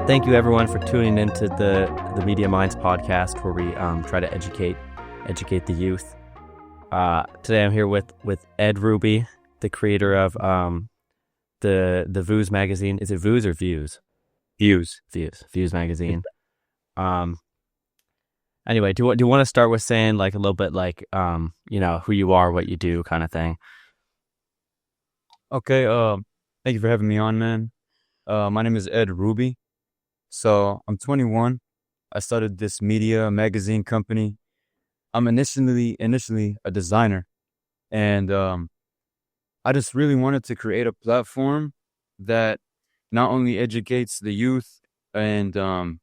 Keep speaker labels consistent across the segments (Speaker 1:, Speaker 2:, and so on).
Speaker 1: Thank you, everyone, for tuning into the Media Minds podcast, where we try to educate the youth. Today, I'm here with Ed Roobi, the creator of the Vuze magazine. Is it Vuze or Views? Views magazine. Anyway, do you want to start with saying like a little bit like who you are, what you do, kind of thing?
Speaker 2: Okay. Thank you for having me on, man. My name is Ed Roobi. So I'm 21. I started this media magazine company. I'm initially a designer, and I just really wanted to create a platform that not only educates the youth and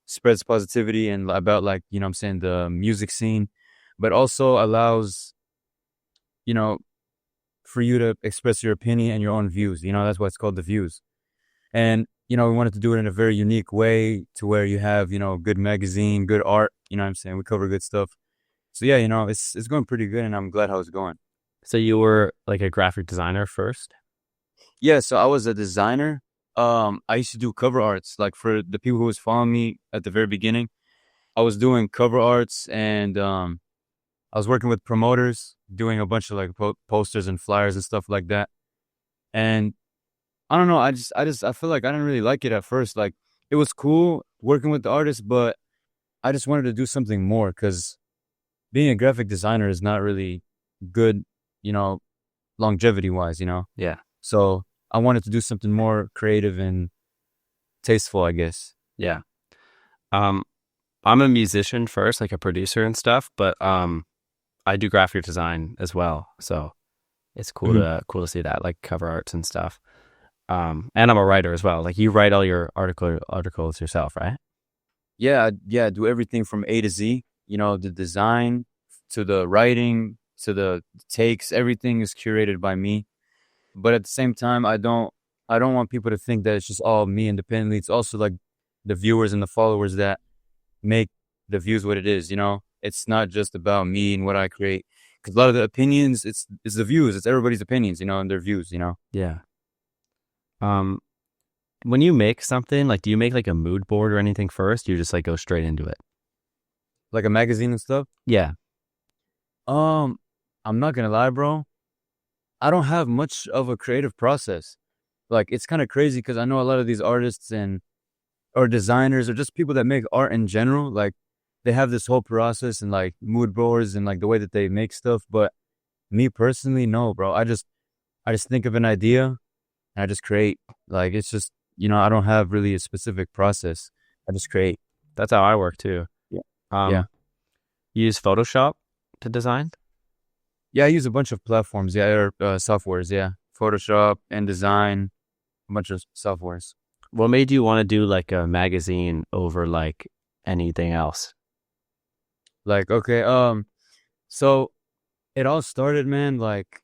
Speaker 2: spreads positivity and about the music scene, but also allows for you to express your opinion and your own views. That's why it's called the Views. And we wanted to do it in a very unique way to where you have, good magazine, good art, we cover good stuff. So yeah, it's going pretty good, and I'm glad how it's going.
Speaker 1: So you were like a graphic designer first?
Speaker 2: Yeah, so I was a designer. I used to do cover arts. Like, for the people who was following me at the very beginning, I was doing cover arts, and I was working with promoters, doing a bunch of like posters and flyers and stuff like that. And I don't know, I feel like I didn't really like it at first. Like, it was cool working with the artists, but I just wanted to do something more, because being a graphic designer is not really good, longevity wise,
Speaker 1: Yeah.
Speaker 2: So I wanted to do something more creative and tasteful, I guess.
Speaker 1: Yeah. I'm a musician first, like a producer and stuff, but I do graphic design as well. So it's cool to see that, like cover arts and stuff. And I'm a writer as well. Like, you write all your articles yourself, right?
Speaker 2: Yeah, I do everything from A to Z. The design to the writing to the takes. Everything is curated by me. But at the same time, I don't want people to think that it's just all me independently. It's also like the viewers and the followers that make the Views what it is. It's not just about me and what I create. Because a lot of the opinions, it's the views. It's everybody's opinions, and their views.
Speaker 1: Yeah. When you make something, like, do you make like a mood board or anything first? You just like go straight into it?
Speaker 2: Like a magazine and stuff?
Speaker 1: Yeah.
Speaker 2: I'm not gonna lie, bro. I don't have much of a creative process. Like, it's kind of crazy because I know a lot of these artists or designers or just people that make art in general. Like, they have this whole process and like mood boards and like the way that they make stuff. But me personally, no, bro. I just think of an idea and I just create. Like, it's just, I don't have really a specific process. I just create.
Speaker 1: That's how I work too.
Speaker 2: Yeah.
Speaker 1: You use Photoshop to design?
Speaker 2: Yeah, I use a bunch of platforms. Yeah, or softwares. Yeah, Photoshop, InDesign, a bunch of softwares.
Speaker 1: What made you want to do like a magazine over like anything else?
Speaker 2: Like, okay, so it all started, man, like,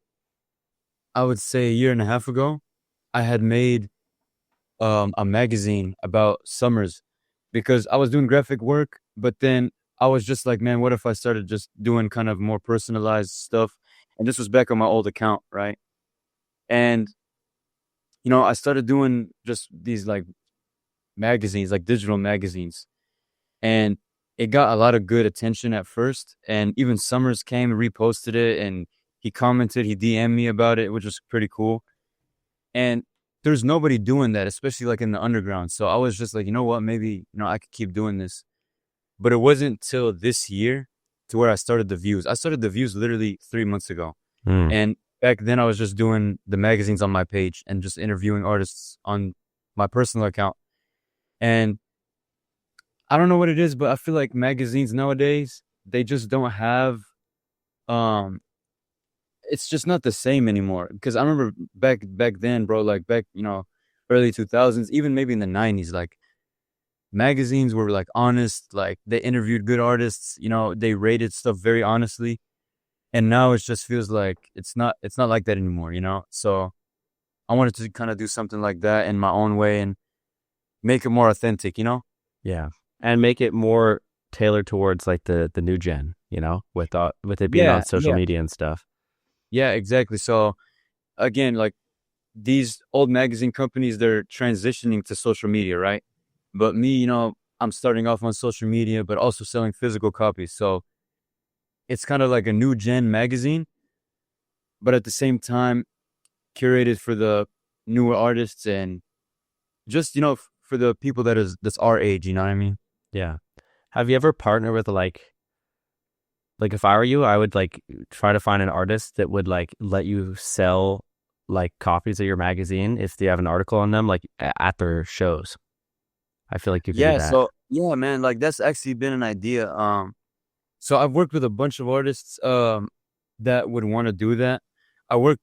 Speaker 2: I would say a year and a half ago. I had made a magazine about summers because I was doing graphic work, but then I was just like, man, what if I started just doing kind of more personalized stuff? And this was back on my old account, right? And, I started doing just these like magazines, like digital magazines. And it got a lot of good attention at first. And even Summers came and reposted it, and he commented, he DM'd me about it, which was pretty cool. And there's nobody doing that, especially like in the underground. So I was just like, you know what, maybe, I could keep doing this. But it wasn't till this year to where I started the Views. I started the Views literally 3 months ago. And back then I was just doing the magazines on my page and just interviewing artists on my personal account. And I don't know what it is, but I feel like magazines nowadays, they just don't have, it's just not the same anymore. Because I remember back then, bro, like back, early 2000s, even maybe in the 90s, like, magazines were like honest, like they interviewed good artists, they rated stuff very honestly. And now it just feels like it's not like that anymore, So I wanted to kind of do something like that in my own way and make it more authentic,
Speaker 1: Yeah. And make it more tailored towards like the new gen, with it being on social media and stuff.
Speaker 2: Yeah, exactly. So again, like these old magazine companies, they're transitioning to social media, right? But me, I'm starting off on social media, but also selling physical copies. So it's kind of like a new gen magazine, but at the same time, curated for the newer artists and just, for the people that's our age, you know what I mean?
Speaker 1: Yeah. Have you ever partnered with like if I were you, I would like try to find an artist that would like let you sell like copies of your magazine if they have an article on them, like at their shows. I feel like you could do
Speaker 2: Yeah,
Speaker 1: that.
Speaker 2: so yeah, man, like that's actually been an idea. So I've worked with a bunch of artists that would want to do that.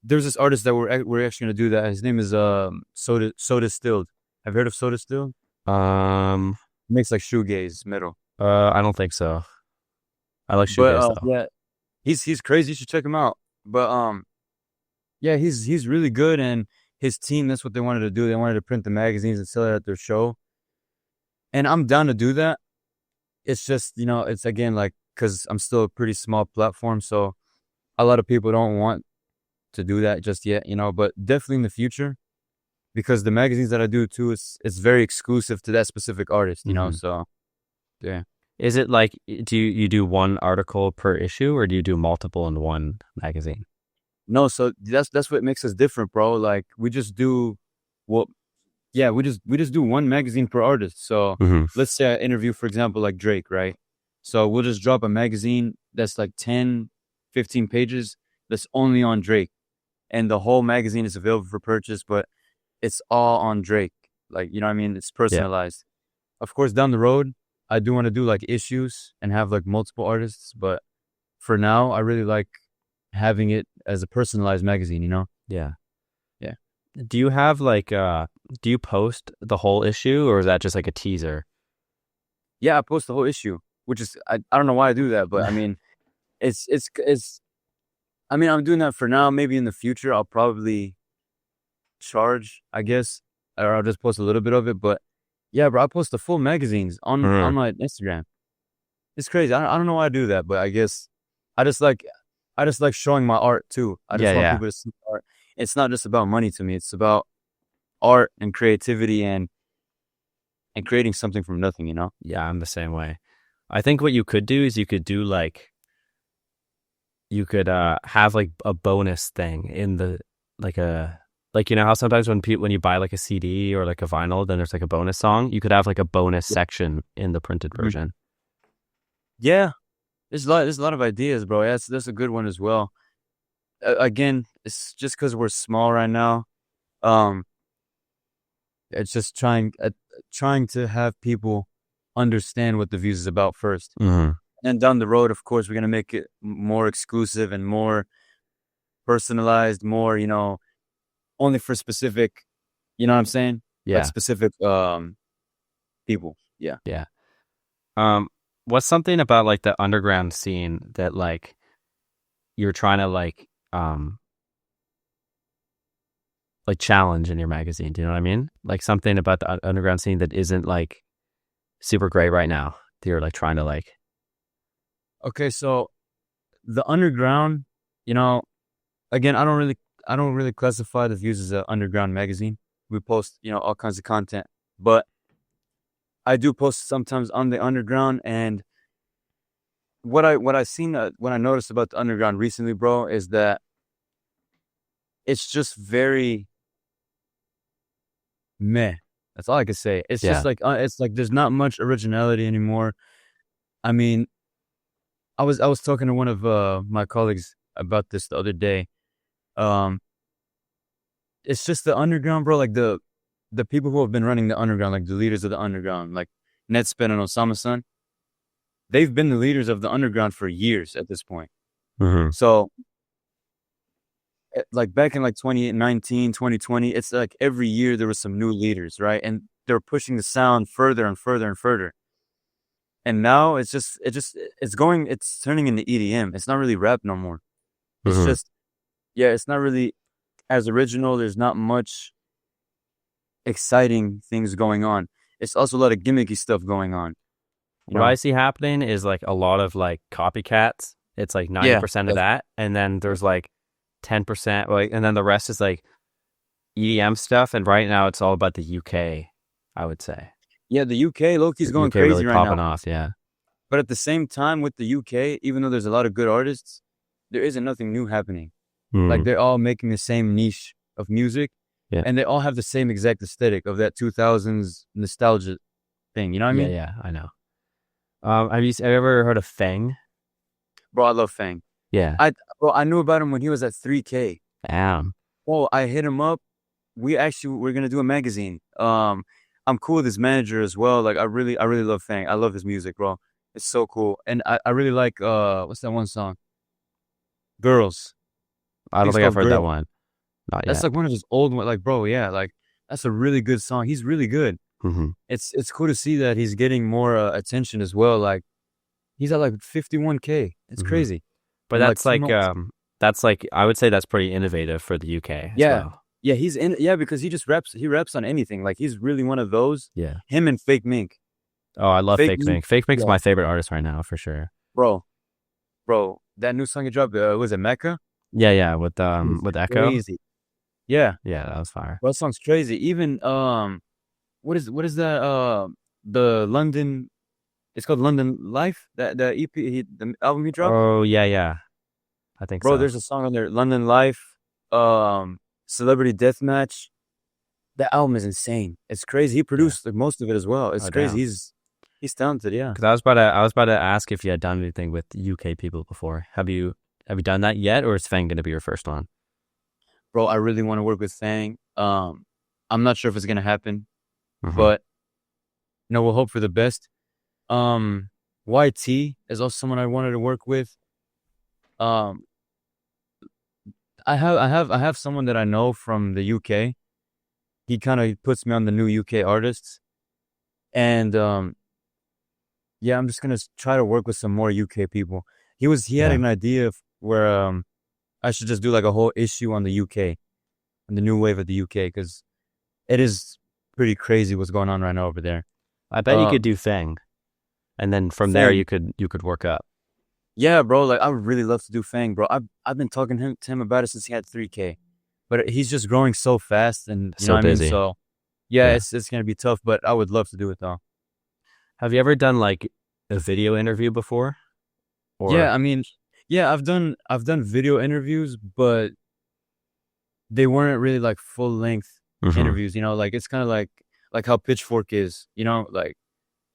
Speaker 2: There's this artist that we're actually gonna do that. His name is Soda Stilled. Have you heard of Soda Stilled?
Speaker 1: Um,
Speaker 2: He makes like shoegaze metal.
Speaker 1: I don't think so. I like
Speaker 2: But
Speaker 1: shoegaze though.
Speaker 2: yeah, he's crazy. You should check him out. But yeah, he's really good, and his team, that's what they wanted to do. They wanted to print the magazines and sell it at their show. And I'm down to do that. It's just, it's again like because I'm still a pretty small platform, so a lot of people don't want to do that just yet, but definitely in the future, because the magazines that I do too, it's very exclusive to that specific artist,
Speaker 1: Mhm.
Speaker 2: so yeah.
Speaker 1: Is it like do you do one article per issue or do you do multiple in one magazine?
Speaker 2: No, so that's what makes us different, bro. Like we just do what yeah, we just do one magazine per artist. So
Speaker 1: Mm-hmm.
Speaker 2: let's say I interview, for example, like Drake, right? So we'll just drop a magazine that's like 10, 15 pages that's only on Drake. And the whole magazine is available for purchase, but it's all on Drake. Like, you know what I mean? It's
Speaker 1: Yeah.
Speaker 2: personalized. Of course, down the road, I do want to do like issues and have like multiple artists, but for now, I really like having it as a personalized magazine.
Speaker 1: Yeah.
Speaker 2: Yeah.
Speaker 1: Do you have like do you post the whole issue or is that just like a teaser?
Speaker 2: Yeah, I post the whole issue, which is I don't know why I do that, but I mean, it's I mean, I'm doing that for now. Maybe in the future, I'll probably charge, I guess, or I'll just post a little bit of it. But yeah, bro, I post the full magazines on
Speaker 1: Mm.
Speaker 2: my Instagram. It's crazy. I don't know why I do that, but I guess I just like I just like showing my art too. I
Speaker 1: Yeah,
Speaker 2: just want
Speaker 1: yeah.
Speaker 2: people to see art. It's not just about money to me. It's about art and creativity and creating something from nothing.
Speaker 1: Yeah, I'm the same way. I think what you could do is you could do like you could have like a bonus thing in the like a like you know how sometimes when you buy like a CD or like a vinyl then there's like a bonus song, you could have like a bonus
Speaker 2: Yeah.
Speaker 1: section in the printed
Speaker 2: Mhm.
Speaker 1: version.
Speaker 2: Yeah, there's a lot of ideas, bro. Yeah, that's a good one as well. Again, it's just because we're small right now. Um, it's just trying to have people understand what the Views is about first.
Speaker 1: Mm-hmm.
Speaker 2: And down the road, of course, we're gonna make it more exclusive and more personalized, more, only for specific, you know what I'm saying? Like
Speaker 1: Yeah,
Speaker 2: specific people. Yeah.
Speaker 1: yeah. What's something about like the underground scene that like you're trying to like challenge in your magazine? Do you know what I mean? Like something about the underground scene that isn't like super great right now. That you're like trying to like.
Speaker 2: Okay, so the underground, again, I don't really classify the Views as an underground magazine. We post, all kinds of content, but I do post sometimes on the underground. And what I noticed about the underground recently, bro, is that it's just very meh. That's all I can say. It's just
Speaker 1: Yeah.
Speaker 2: like there's not much originality anymore. I mean, I was talking to one of my colleagues about this the other day. Um, it's just the underground, bro. Like the people who have been running the underground, like the leaders of the underground, like Netspin and Osama-san, they've been the leaders of the underground for years at this point.
Speaker 1: Mm-hmm.
Speaker 2: So, like back in like 2019, 2020, it's like every year there was some new leaders, right? And they're pushing the sound further and further and further. And now it's turning into EDM. It's not really rap no more. It's
Speaker 1: Mm-hmm.
Speaker 2: just, yeah, it's not really as original. There's not much exciting things going on. It's also a lot of gimmicky stuff going on. You
Speaker 1: What I
Speaker 2: know?
Speaker 1: see happening is like a lot of like copycats. It's like
Speaker 2: Yeah.
Speaker 1: 90% of that, and then there's like 10%, like, and then the rest is like EDM stuff. And right now it's all about the UK, I would say.
Speaker 2: Yeah, the UK, low-key's
Speaker 1: The
Speaker 2: going
Speaker 1: UK really
Speaker 2: crazy right
Speaker 1: popping
Speaker 2: now.
Speaker 1: off, yeah.
Speaker 2: But at the same time with the UK, even though there's a lot of good artists, there isn't nothing new happening. Like, they're all making the same niche of music,
Speaker 1: Yeah.
Speaker 2: and they all have the same exact aesthetic of that 2000s nostalgia thing. You know what I mean?
Speaker 1: Yeah, I know. Have you ever heard of Fang?
Speaker 2: Bro, I love Fang.
Speaker 1: Yeah.
Speaker 2: I knew about him when he was at 3K.
Speaker 1: Damn.
Speaker 2: Oh, I hit him up. We're gonna do a magazine. I'm cool with his manager as well. Like, I really love Fang. I love his music, bro. It's so cool. And I really like what's that one song? Girls.
Speaker 1: I don't
Speaker 2: It's
Speaker 1: think I've
Speaker 2: called
Speaker 1: heard that
Speaker 2: Girls.
Speaker 1: one. Not
Speaker 2: That's
Speaker 1: yet.
Speaker 2: like one of his old ones. Like, bro, yeah, like that's a really good song. He's really good.
Speaker 1: Mm-hmm.
Speaker 2: It's cool to see that he's getting more attention as well. Like, he's at like 51K. It's
Speaker 1: Mhm.
Speaker 2: crazy.
Speaker 1: But
Speaker 2: In, like,
Speaker 1: that's
Speaker 2: 2
Speaker 1: like
Speaker 2: months.
Speaker 1: I would say that's pretty innovative for the UK as
Speaker 2: Yeah.
Speaker 1: well.
Speaker 2: Yeah, because he just raps. He raps on anything. Like, he's really one of those.
Speaker 1: Yeah.
Speaker 2: Him and Fake Mink.
Speaker 1: Oh, I love
Speaker 2: Fake
Speaker 1: Fake
Speaker 2: Mink,
Speaker 1: Mink. Fake Mink's
Speaker 2: yeah.
Speaker 1: my favorite artist right now for sure.
Speaker 2: Bro, that new song he dropped, was it Mecca?
Speaker 1: Yeah, with
Speaker 2: It's
Speaker 1: with Echo.
Speaker 2: crazy. Yeah,
Speaker 1: Yeah, that was fire.
Speaker 2: bro, that song's crazy. Even what is that? The London. It's called London Life. That the EP, the album he dropped.
Speaker 1: Oh yeah. I think
Speaker 2: Bro,
Speaker 1: so.
Speaker 2: there's a song on there, London Life, Celebrity Deathmatch. That album is insane. It's crazy. He produced like most of it as well. It's
Speaker 1: Oh,
Speaker 2: crazy.
Speaker 1: damn.
Speaker 2: He's talented. Yeah.
Speaker 1: Because I was about to ask if you had done anything with UK people before. Have you done that yet, or is Fang going to be your first one?
Speaker 2: Bro, I really want to work with Fang. I'm not sure if it's gonna happen,
Speaker 1: Mhm.
Speaker 2: but we'll hope for the best. YT is also someone I wanted to work with. I have someone that I know from the UK. He kind of puts me on the new UK artists, and yeah, I'm just gonna try to work with some more UK people. He had
Speaker 1: Yeah.
Speaker 2: an idea where I should just do like a whole issue on the UK, on the new wave of the UK, because it is pretty crazy what's going on right now over there.
Speaker 1: I bet you could do Fang, and then from there
Speaker 2: Fang.
Speaker 1: you could work up.
Speaker 2: Yeah, bro. Like, I would really love to do Fang, bro. I've been talking to him about it since he had 3K, but he's just growing so fast, and you
Speaker 1: So
Speaker 2: know what I mean.
Speaker 1: busy.
Speaker 2: So yeah,
Speaker 1: Yeah.
Speaker 2: it's gonna be tough, but I would love to do it though.
Speaker 1: Have you ever done like a video interview before? Or
Speaker 2: Yeah, I mean, yeah, I've done video interviews, but they weren't really like full length
Speaker 1: Mhm.
Speaker 2: interviews. You know, like it's kind of like how Pitchfork is. You know, like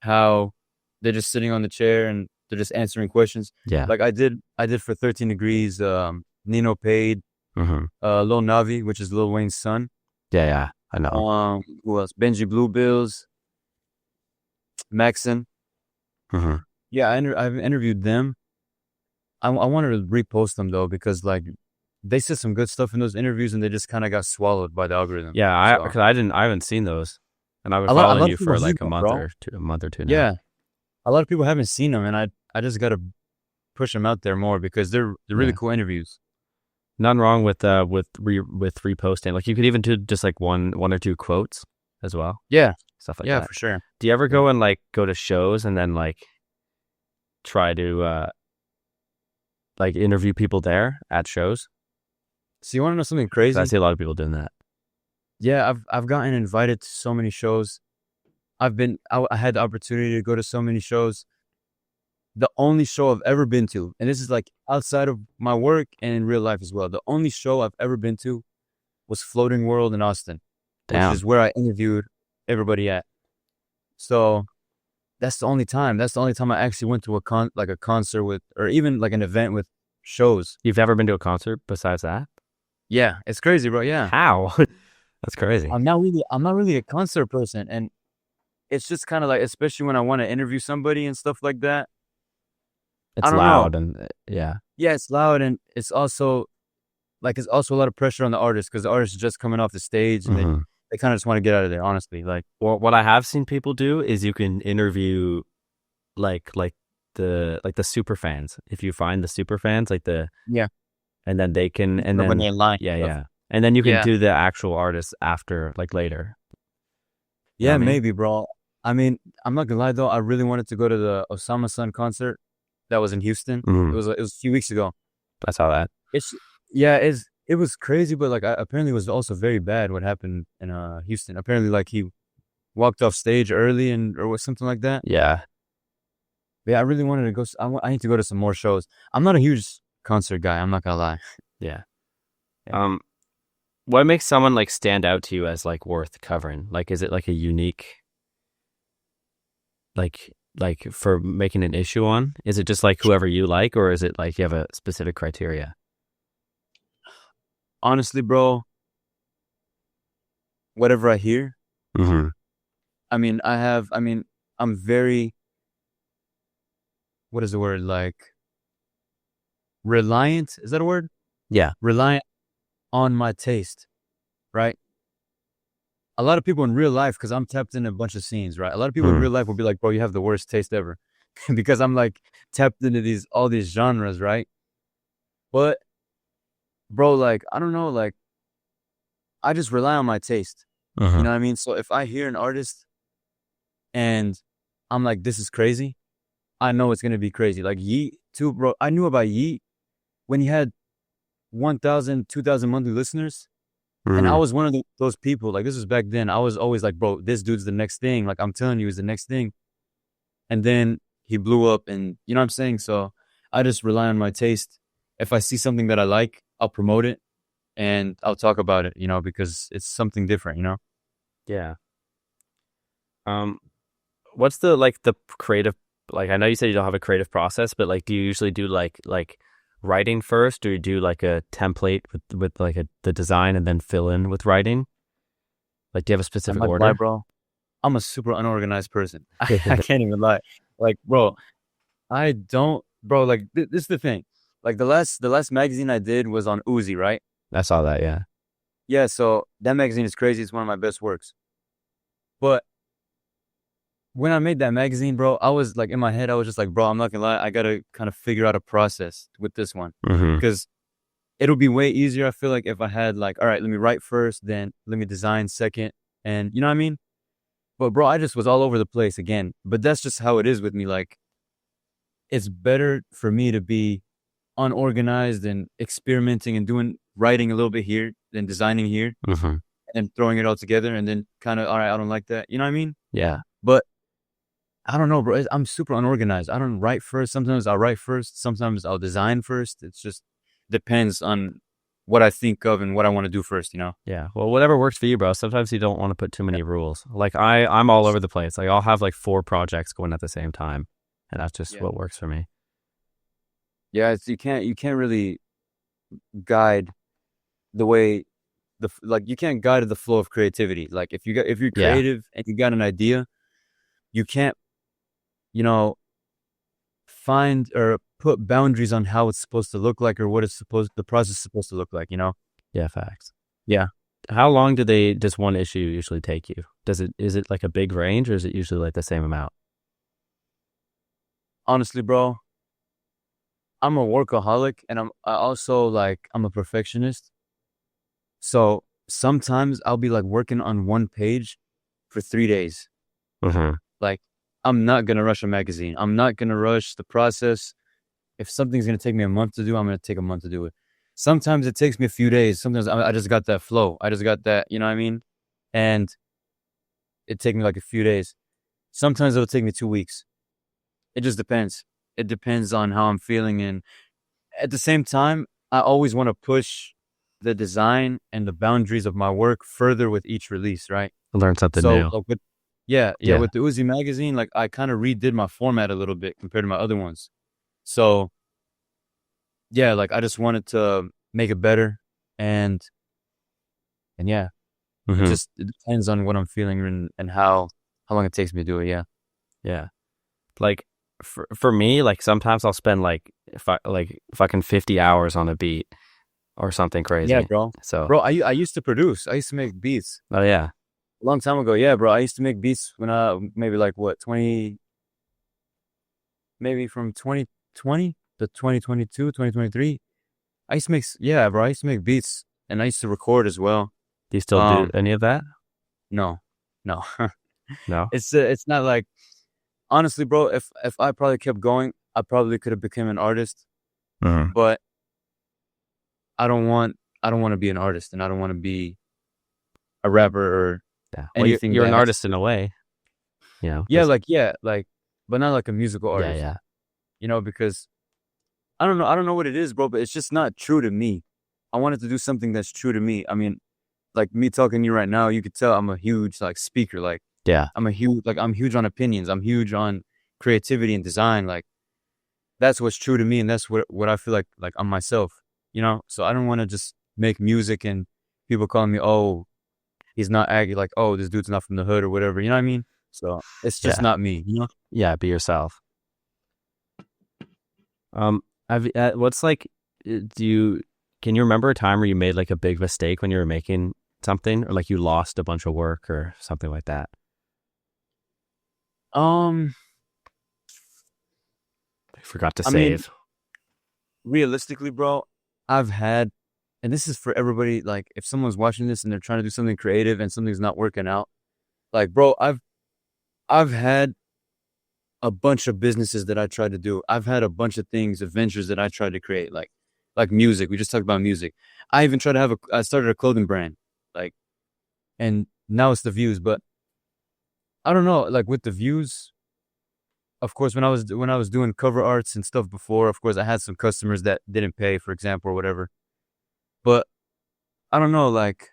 Speaker 2: how they're just sitting on the chair and they're just answering questions.
Speaker 1: Yeah.
Speaker 2: Like I did for 13 Degrees. Nino paid.
Speaker 1: Mhm.
Speaker 2: Lil Navi, which is Lil Wayne's son.
Speaker 1: Yeah, I know.
Speaker 2: Who else? Benji Bluebills, Maxon.
Speaker 1: Mhm.
Speaker 2: Yeah, I've interviewed them. I wanted to repost them though because like they said some good stuff in those interviews and they just kind of got swallowed by the algorithm.
Speaker 1: Yeah,
Speaker 2: So,
Speaker 1: because I haven't seen those, and I've been
Speaker 2: a lot
Speaker 1: following
Speaker 2: of
Speaker 1: you
Speaker 2: people
Speaker 1: for like
Speaker 2: haven't, bro.
Speaker 1: a month or two now.
Speaker 2: Yeah, a lot of people haven't seen them, and I just gotta push them out there more because they're really
Speaker 1: Yeah.
Speaker 2: cool interviews.
Speaker 1: Nothing wrong with reposting. Like you could even do just like one or two quotes as well,
Speaker 2: Yeah,
Speaker 1: stuff like
Speaker 2: yeah,
Speaker 1: that.
Speaker 2: for sure.
Speaker 1: Do you ever go to shows and then like try to like interview people there at shows?
Speaker 2: So you want to know something
Speaker 1: 'Cause
Speaker 2: crazy?
Speaker 1: I see a lot of people doing that.
Speaker 2: Yeah, I've gotten invited to so many shows. I had the opportunity to go to so many shows. The only show I've ever been to, and this is like outside of my work and in real life as well, the only show I've ever been to was Floating World in Austin,
Speaker 1: Damn.
Speaker 2: which is where I interviewed everybody at. So that's the only time. That's the only time I actually went to a concert with, or even like an event with shows.
Speaker 1: You've never been to a concert besides that?
Speaker 2: Yeah, it's crazy, bro. Yeah.
Speaker 1: How? That's crazy.
Speaker 2: I'm not really a concert person, and it's just kind of like, especially when I want to interview somebody and stuff like that.
Speaker 1: It's
Speaker 2: I don't
Speaker 1: loud
Speaker 2: know.
Speaker 1: and yeah.
Speaker 2: Yeah, it's loud, and it's also a lot of pressure on the artist because the artist is just coming off the stage and
Speaker 1: Mhm.
Speaker 2: they kind of just want to get out of there. Honestly, like
Speaker 1: Well, what I have seen people do is you can interview like the super fans. If you find the super fans, like
Speaker 2: Yeah.
Speaker 1: and then they can and
Speaker 2: when
Speaker 1: then
Speaker 2: they're in line.
Speaker 1: yeah, and then you can
Speaker 2: Yeah.
Speaker 1: do the actual artist after like later. You know
Speaker 2: Yeah,
Speaker 1: what I mean?
Speaker 2: maybe, bro. I mean, I'm not gonna lie though. I really wanted to go to the Osama Sun concert that was in Houston.
Speaker 1: Mhm.
Speaker 2: It was a few weeks ago.
Speaker 1: I saw that.
Speaker 2: It's it was crazy, but like apparently it was also very bad what happened in Houston. Apparently, like he walked off stage early or was something like that.
Speaker 1: Yeah.
Speaker 2: But yeah, I really wanted to go. I need to go to some more shows. I'm not a huge concert guy. I'm not gonna lie.
Speaker 1: Yeah.
Speaker 2: Yeah.
Speaker 1: What makes someone like stand out to you as like worth covering? Like, is it like a unique, like for making an issue on? Is it just like whoever you like, or is it like you have a specific criteria?
Speaker 2: Honestly, bro, whatever I hear,
Speaker 1: Mm-hmm.
Speaker 2: I mean, I'm very, what is the word? Like, reliant. Is that a word?
Speaker 1: Yeah.
Speaker 2: Reliant on my taste, right? A lot of people in real life, because I'm tapped in a bunch of scenes, right? A lot of people in real life will be like, bro, you have the worst taste ever. Because I'm like tapped into all these genres, right? But, bro, like, I don't know, like, I just rely on my taste.
Speaker 1: Uh-huh.
Speaker 2: You know what I mean? So if I hear an artist and I'm like, this is crazy, I know it's going to be crazy. Like Yeet, too, bro. I knew about Yeet when he had 1,000, 2,000 monthly listeners. And I was one of those people. Like, this was back then. I was always like, bro, this dude's the next thing. Like, I'm telling you, he's the next thing. And then he blew up, and you know what I'm saying? So I just rely on my taste. If I see something that I like, I'll promote it and I'll talk about it, because it's something different,
Speaker 1: Yeah. What's the creative, like, I know you said you don't have a creative process, but like, do you usually do like writing first, or you do like a template with like the design and then fill in with writing? Like, do you have a specific order?
Speaker 2: Lie, bro. I'm a super unorganized person. I can't even lie. Like, bro, I don't, bro, like, this is the thing. Like, the last magazine I did was on Vuze, right?
Speaker 1: I saw that, yeah.
Speaker 2: Yeah, so that magazine is crazy. It's one of my best works. But when I made that magazine, bro, I was like, in my head, I was just like, bro, I'm not gonna lie, I gotta kind of figure out a process with this one. Because it'll be way easier, I feel like, if I had like, all right, let me write first, then let me design second. And you know what I mean? But bro, I just was all over the place again. But that's just how it is with me. Like, it's better for me to be unorganized and experimenting and writing a little bit here than designing here and throwing it all together and then kind of, all right, I don't like that. You know what I mean?
Speaker 1: Yeah.
Speaker 2: But I don't know, bro. I'm super unorganized. I don't write first. Sometimes I'll write first. Sometimes I'll design first. It's just depends on what I think of and what I want to do first,
Speaker 1: Yeah. Well, whatever works for you, bro. Sometimes you don't want to put too many rules. Like I'm all over the place. Like, I'll have like 4 projects going at the same time, and that's just what works for me.
Speaker 2: Yeah, you can't really guide the way you can't guide the flow of creativity. Like, if you're creative and you got an idea, you can't, find or put boundaries on how it's supposed to look like or the process is supposed to look like,
Speaker 1: Yeah, facts.
Speaker 2: Yeah.
Speaker 1: How long does one issue usually take you? Is it like a big range, or is it usually like the same amount?
Speaker 2: Honestly, bro, I'm a workaholic, and I'm a perfectionist. So sometimes I'll be like working on one page for 3 days. Like, I'm not going to rush a magazine. I'm not going to rush the process. If something's going to take me a month to do, I'm going to take a month to do it. Sometimes it takes me a few days. Sometimes I just got that flow. I just got that, you know what I mean? And it take me like a few days. Sometimes it'll take me 2 weeks. It just depends. It depends on how I'm feeling. And at the same time, I always want to push the design and the boundaries of my work further with each release, right?
Speaker 1: Learn something new.
Speaker 2: With the Vuze magazine, like, I kind of redid my format a little bit compared to my other ones. So yeah, like, I just wanted to make it better, and yeah, it depends on what I'm feeling and how long it takes me to do it.
Speaker 1: Yeah. Like, for me, like, sometimes I'll spend like fucking 50 hours on a beat or something crazy.
Speaker 2: Yeah, bro.
Speaker 1: So,
Speaker 2: bro, I used to produce. I used to make beats.
Speaker 1: Oh yeah.
Speaker 2: A long time ago. Yeah, bro. I used to make beats when maybe like maybe from 2020 to 2022, 2023. I used to make beats, and I used to record as well.
Speaker 1: Do you still do any of that?
Speaker 2: No.
Speaker 1: No.
Speaker 2: It's not like, honestly, bro, if I probably kept going, I probably could have become an artist. But I don't want I don't want to be an artist, and I don't want to be a rapper or
Speaker 1: Yeah. Well,
Speaker 2: anything.
Speaker 1: you're
Speaker 2: that
Speaker 1: an
Speaker 2: has
Speaker 1: artist
Speaker 2: to
Speaker 1: in
Speaker 2: do-
Speaker 1: a way, you know.
Speaker 2: Yeah, but not like a musical
Speaker 1: Yeah,
Speaker 2: artist.
Speaker 1: yeah,
Speaker 2: Because I don't know what it is, bro, but it's just not true to me. I wanted to do something that's true to me. I mean, like me talking to you right now, you could tell I'm a huge like speaker. Like
Speaker 1: yeah,
Speaker 2: I'm huge on opinions. I'm huge on creativity and design. Like that's what's true to me, and that's what I feel like I'm myself. So I don't want to just make music and people calling me, oh, he's not acting like, oh, this dude's not from the hood or whatever. You know what I mean? So it's just
Speaker 1: yeah,
Speaker 2: not me.
Speaker 1: yeah. Be yourself. What's like? Can you remember a time where you made like a big mistake when you were making something, or like you lost a bunch of work or something like that?
Speaker 2: Um,
Speaker 1: I forgot to
Speaker 2: I mean,
Speaker 1: save.
Speaker 2: realistically, bro, I've had, and this is for everybody. Like, if someone's watching this and they're trying to do something creative and something's not working out, like, bro, I've had a bunch of businesses that I tried to do. I've had a bunch of things, adventures that I tried to create, like music. We just talked about music. I even tried to I started a clothing brand, like, and now it's the Views. But I don't know, like with the Views, of course, when I was doing cover arts and stuff before, of course, I had some customers that didn't pay, for example, or whatever. But I don't know, like,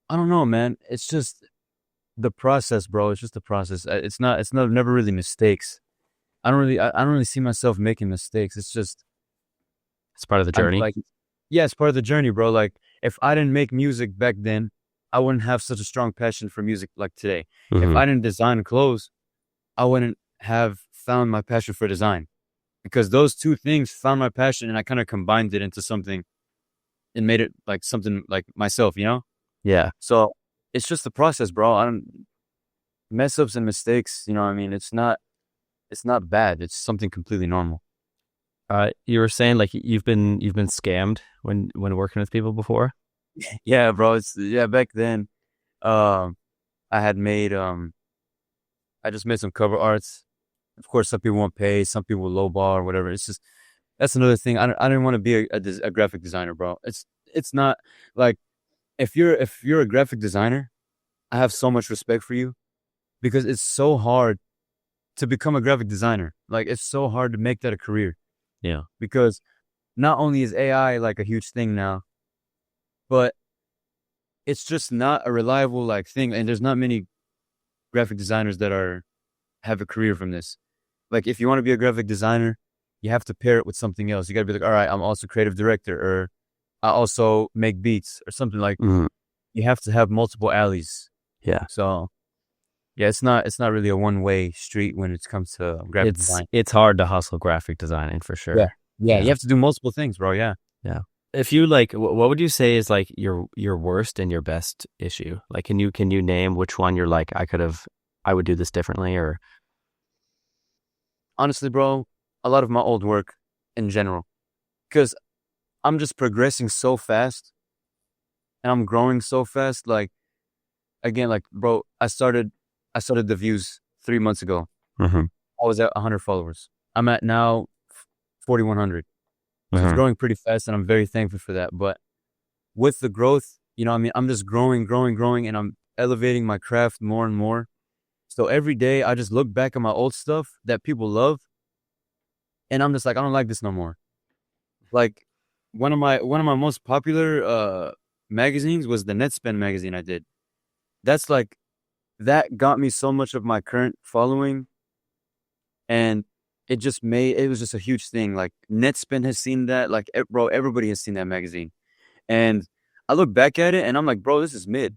Speaker 2: I don't know, man. It's just the process, bro. It's just the process. It's not never really mistakes. I don't really see myself making mistakes. It's just
Speaker 1: It's part of the
Speaker 2: I'm
Speaker 1: journey.
Speaker 2: like, yeah, it's part of the journey, bro. Like, if I didn't make music back then, I wouldn't have such a strong passion for music like today. If
Speaker 1: Hmm.
Speaker 2: I didn't design clothes, I wouldn't have found my passion for design, because those two things found my passion, and I kind of combined it into something and made it like something like myself.
Speaker 1: Yeah.
Speaker 2: So it's just the process, bro. I don't mess ups and mistakes. You know what I mean? It's not bad. It's something completely normal.
Speaker 1: You were saying like you've been scammed when working with people before.
Speaker 2: Yeah, bro. Back then, um, I had made I just made some cover arts. Of course, some people won't pay, some people lowball or whatever. It's just that's another thing. I didn't want to be a graphic designer, bro. It's not like if you're a graphic designer, I have so much respect for you, because it's so hard to become a graphic designer. Like, it's so hard to make that a career,
Speaker 1: Yeah.
Speaker 2: because not only is AI like a huge thing now, but it's just not a reliable like thing, and there's not many graphic designers that have a career from this. Like, if you want to be a graphic designer, you have to pair it with something else. You got to be like, all right, I'm also creative director, or I also make beats, or something. Like,
Speaker 1: Mhm.
Speaker 2: you have to have multiple alleys.
Speaker 1: Yeah.
Speaker 2: So yeah, it's not really a one-way street when it comes to graphic design.
Speaker 1: It's hard to hustle graphic designing for sure.
Speaker 2: Yeah. Yeah, you
Speaker 1: Yeah.
Speaker 2: have to do multiple things, bro. Yeah.
Speaker 1: Yeah. If you like, what would you say is like your worst and your best issue? Like, can you name which one you're like, I would do this differently, or
Speaker 2: Honestly, bro, a lot of my old work in general, because I'm just progressing so fast and I'm growing so fast. Like, again, like, bro, I started the Views 3 months ago.
Speaker 1: Mhm.
Speaker 2: I was at 100 followers. I'm at now 4,100. So it's
Speaker 1: Mhm.
Speaker 2: growing pretty fast, and I'm very thankful for that. But with the growth, what I mean, I'm just growing, and I'm elevating my craft more and more. So every day I just look back at my old stuff that people love, and I'm just like, I don't like this no more. Like, one of my most popular magazines was the Netspend magazine I did. That's like, that got me so much of my current following, and it was just a huge thing. Like, Netspend has seen that, like, bro, everybody has seen that magazine. And I look back at it and I'm like, bro, this is mid.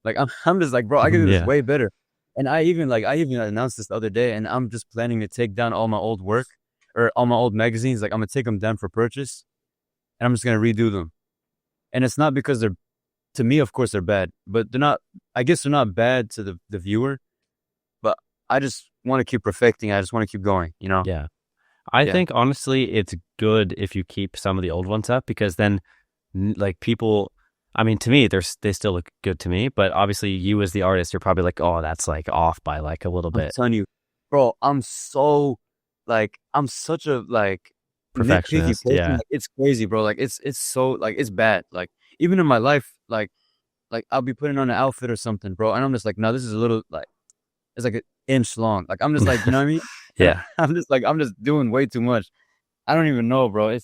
Speaker 2: Like, I'm just like, bro, I can do this
Speaker 1: Yeah.
Speaker 2: way better. And I even announced this the other day, and I'm just planning to take down all my old work, or all my old magazines. Like, I'm gonna take them down for purchase, and I'm just gonna redo them. And it's not because to me, of course, they're bad, but I guess they're not bad to the viewer, but I just want to keep perfecting. I just want to keep going, you know?
Speaker 1: Yeah. I
Speaker 2: Yeah.
Speaker 1: think honestly, it's good if you keep some of the old ones up, because then like people, I mean, to me, they still look good to me, but obviously you as the artist, you're probably like, oh, that's like off by like a little
Speaker 2: I'm
Speaker 1: bit.
Speaker 2: telling you, bro, I'm such a like nitpicky
Speaker 1: Perfectionist.
Speaker 2: person.
Speaker 1: Yeah.
Speaker 2: Like, it's crazy, bro. Like it's so like it's bad. Like even in my life, like I'll be putting on an outfit or something, bro, and I'm just like, no, this is a little like it's like an inch long. Like I'm just like, you know what I mean? And
Speaker 1: Yeah.
Speaker 2: I'm just doing way too much. I don't even know, bro.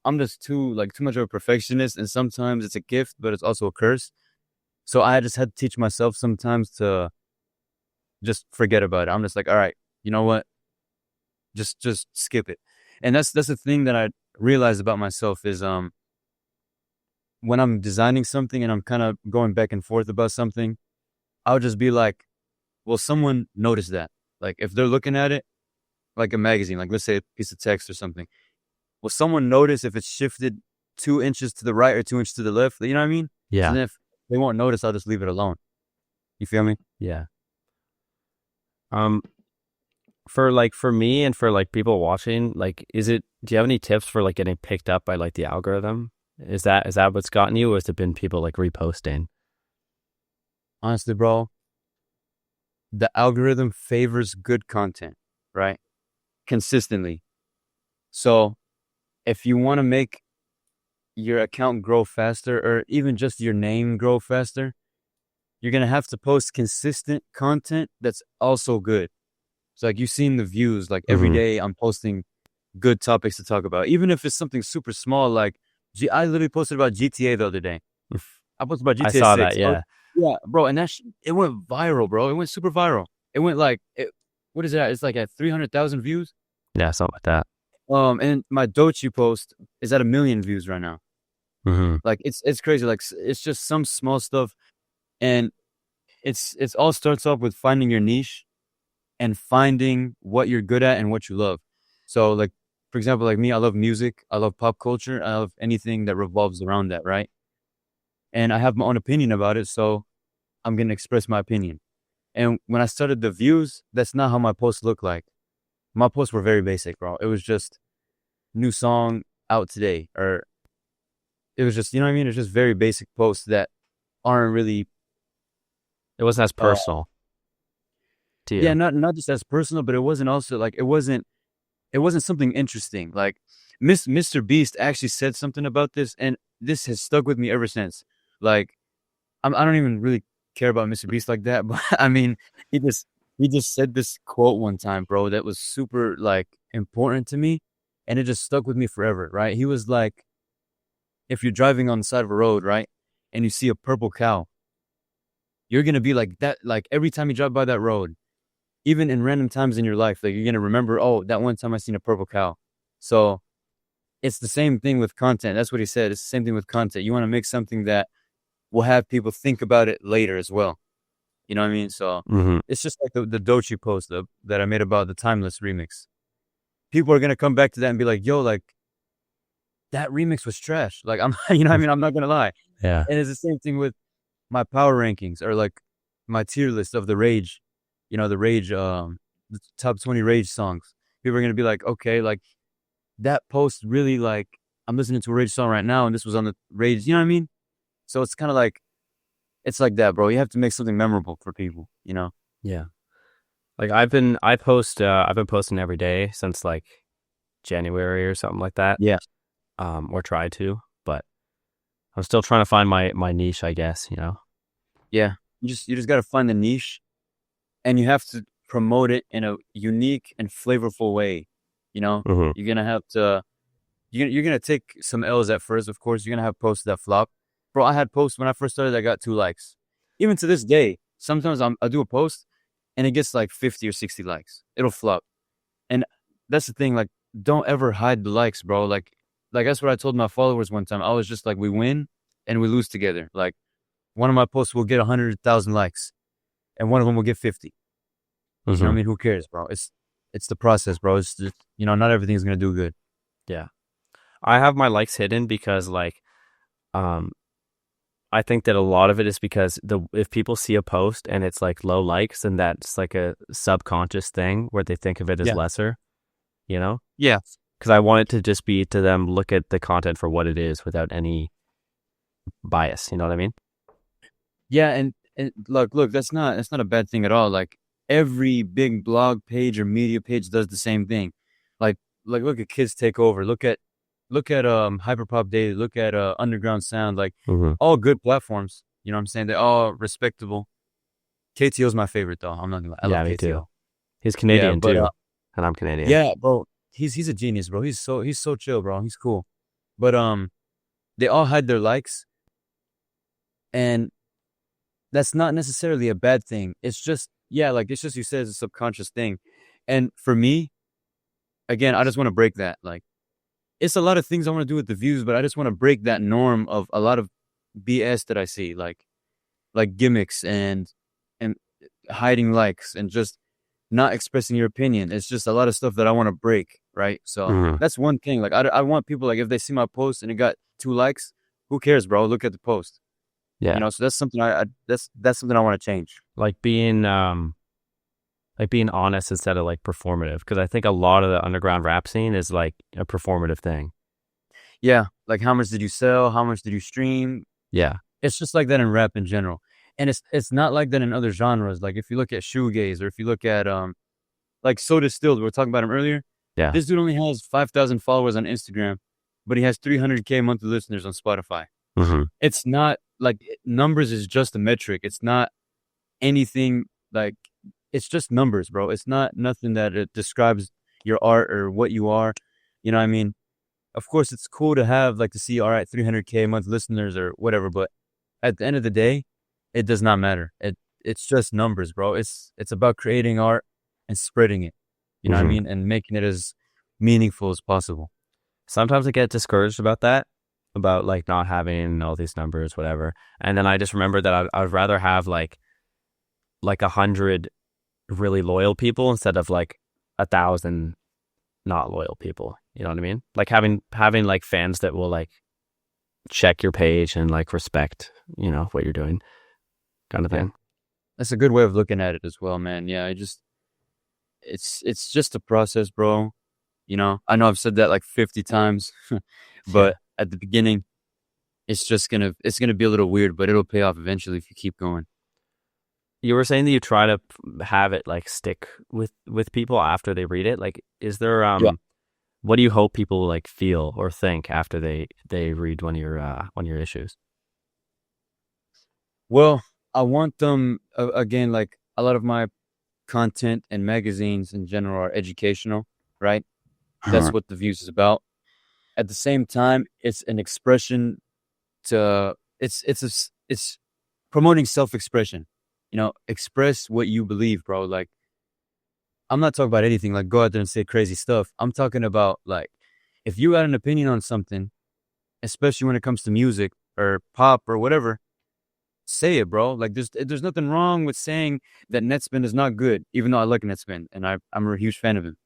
Speaker 2: I'm just too much of a perfectionist, and sometimes it's a gift, but it's also a curse. So I just had to teach myself sometimes to just forget about it. I'm just like, all right, you know what? Just skip it. And that's the thing that I realized about myself is when I'm designing something and I'm kind of going back and forth about something, I'll just be like, will someone notice that? Like if they're looking at it like a magazine, like let's say a piece of text or something, will someone notice if it's shifted 2 inches to the right or 2 inches to the left? You know what I mean? So
Speaker 1: Yeah.
Speaker 2: then if they won't notice, I'll just leave it alone. You feel me?
Speaker 1: Yeah. Um, for me and for like people watching, like, do you have any tips for like getting picked up by like the algorithm? Is that what's gotten you, or has it been people like reposting?
Speaker 2: Honestly, bro, the algorithm favors good content, right? Consistently. So if you want to make your account grow faster or even just your name grow faster, you're going to have to post consistent content that's also good. So like you've seen the views, like every
Speaker 1: Mm-hmm.
Speaker 2: day I'm posting good topics to talk about, even if it's something super small. Like I literally posted about GTA the other day. I posted about
Speaker 1: I
Speaker 2: GTA
Speaker 1: saw that.
Speaker 2: 6. Oh,
Speaker 1: Yeah.
Speaker 2: yeah, bro. And it went viral, bro. It went super viral. It went like, what is that? It's like at 300,000 views.
Speaker 1: Yeah. Something like that.
Speaker 2: And my Dochi post is at 1 million views right now.
Speaker 1: Mm-hmm.
Speaker 2: Like it's crazy. Like it's just some small stuff. And it's all starts off with finding your niche and finding what you're good at and what you love. So like, for example, like me, I love music. I love pop culture. I love anything that revolves around that. Right. And I have my own opinion about it. So I'm going to express my opinion. And when I started the views, that's not how my posts look like. My posts were very basic, bro. It was just new song out today, or it was just, you know what I mean? It's just very basic posts that aren't really,
Speaker 1: It wasn't as
Speaker 2: uh,
Speaker 1: personal to
Speaker 2: yeah,
Speaker 1: you.
Speaker 2: not just as personal, but it wasn't also like, it wasn't something interesting. Like Mr. Beast actually said something about this, and this has stuck with me ever since. Like, I don't even really care about Mr. Beast like that, but I mean, he just he just said this quote one time, bro, that was super like important to me, and it just stuck with me forever, right? He was like, if you're driving on the side of a road, right, and you see a purple cow, you're gonna be like that, like every time you drive by that road, even in random times in your life, like you're gonna remember, oh, that one time I seen a purple cow. So it's the same thing with content. That's what he said. It's the same thing with content. You want to make something that will have people think about it later as well. You know what I mean? So
Speaker 1: Mm-hmm.
Speaker 2: it's just like the Dochi post that I made about the Timeless remix. People are gonna come back to that and be like, "Yo, like that remix was trash." Like I'm, you know what I mean? I'm not gonna lie.
Speaker 1: Yeah.
Speaker 2: And it's the same thing with my power rankings or like my tier list of the Rage. You know, the top 20 Rage songs. People are gonna be like, "Okay, like that post really like I'm listening to a Rage song right now, and this was on the Rage." You know what I mean? So it's kind of like it's like that, bro. You have to make something memorable for people. You know?
Speaker 1: Yeah. Like I've been posting every day since like January or something like that.
Speaker 2: Yeah.
Speaker 1: Or try to, but I'm still trying to find my niche, I guess, you know.
Speaker 2: Yeah. You just got to find the niche, and you have to promote it in a unique and flavorful way. You know,
Speaker 1: Mm-hmm.
Speaker 2: you're gonna have to. You're gonna take some L's at first, of course. You're gonna have posts that flop. Bro, I had posts when I first started that got 2 likes. Even to this day, sometimes I do a post and it gets like 50 or 60 likes. It'll flop, and that's the thing. Like, don't ever hide the likes, bro. Like that's what I told my followers one time. I was just like, we win and we lose together. Like, one of my posts will get 100,000 likes, and one of them will get 50. You know what I
Speaker 1: Mm-hmm.
Speaker 2: mean? Who cares, bro? It's the process, bro. It's just, not everything's gonna do good.
Speaker 1: Yeah. I have my likes hidden because like um I think that a lot of it is because if people see a post and it's like low likes, then that's like a subconscious thing where they think of it as
Speaker 2: Yeah.
Speaker 1: lesser, you know?
Speaker 2: Yeah.
Speaker 1: Because I want it to just be to them, look at the content for what it is without any bias, you know what I mean?
Speaker 2: Yeah, and look, that's not a bad thing at all. Like every big blog page or media page does the same thing. Like like look at Kids Take Over, look at Hyperpop Daily, look at Underground Sound, like all good platforms. You know what I'm saying? They're all respectable. KTO's my favorite though. I'm not gonna lie. I love
Speaker 1: me
Speaker 2: KTO.
Speaker 1: too. He's Canadian too, and I'm Canadian.
Speaker 2: Yeah, bro. He's a genius, bro. He's so chill, bro. He's cool. But they all hide their likes, and that's not necessarily a bad thing. It's just it's just you said it's a subconscious thing. And for me, again, I just want to break that. Like, it's a lot of things I want to do with the views, but I just want to break that norm of a lot of BS that I see, like gimmicks and hiding likes and just not expressing your opinion. It's just a lot of stuff that I want to break, right? So that's one thing. Like, I want people, like, if they see my post and it got 2 likes, who cares, bro? Look at the post.
Speaker 1: Yeah.
Speaker 2: You know, so that's something that's something I want to change.
Speaker 1: Like being honest instead of like performative, because I think a lot of the underground rap scene is like a performative thing.
Speaker 2: Yeah, like how much did you sell? How much did you stream?
Speaker 1: Yeah,
Speaker 2: it's just like that in rap in general, and it's not like that in other genres. Like if you look at shoegaze, or if you look at like So Distilled, we were talking about him earlier.
Speaker 1: Yeah,
Speaker 2: this dude only has 5,000 followers on Instagram, but he has 300K monthly listeners on Spotify. It's not like numbers is just a metric. It's not anything like. It's just numbers, bro. It's not nothing that it describes your art or what you are. You know what I mean? Of course, it's cool to have, like, to see, all right, 300K month listeners or whatever, but at the end of the day, it does not matter. It's just numbers, bro. It's about creating art and spreading it. You know what I mean? And making it as meaningful as possible.
Speaker 1: Sometimes I get discouraged about that, about like not having all these numbers, whatever. And then I just remember that I'd rather have like 100 really loyal people instead of like 1,000 not loyal people. You know what I mean? Like having like fans that will like check your page and like respect, you know, what you're doing, kind of thing.
Speaker 2: That's a good way of looking at it as well, man. Yeah, it's just a process, bro. You know, I know I've said that like 50 times, but at the beginning, it's gonna be a little weird, but it'll pay off eventually if you keep going.
Speaker 1: You were saying that you try to have it like stick with people after they read it. Like, is there what do you hope people like feel or think after they read one of your issues?
Speaker 2: Well, I want them again, like a lot of my content and magazines in general are educational, right? That's what the Vuze is about. At the same time, it's an expression it's promoting self-expression. You know, express what you believe, bro. Like, I'm not talking about anything like go out there and say crazy stuff. I'm talking about, like, if you got an opinion on something, especially when it comes to music or pop or whatever, say it, bro. Like, there's nothing wrong with saying that Netspin is not good, even though I like Netspin and I'm a huge fan of him.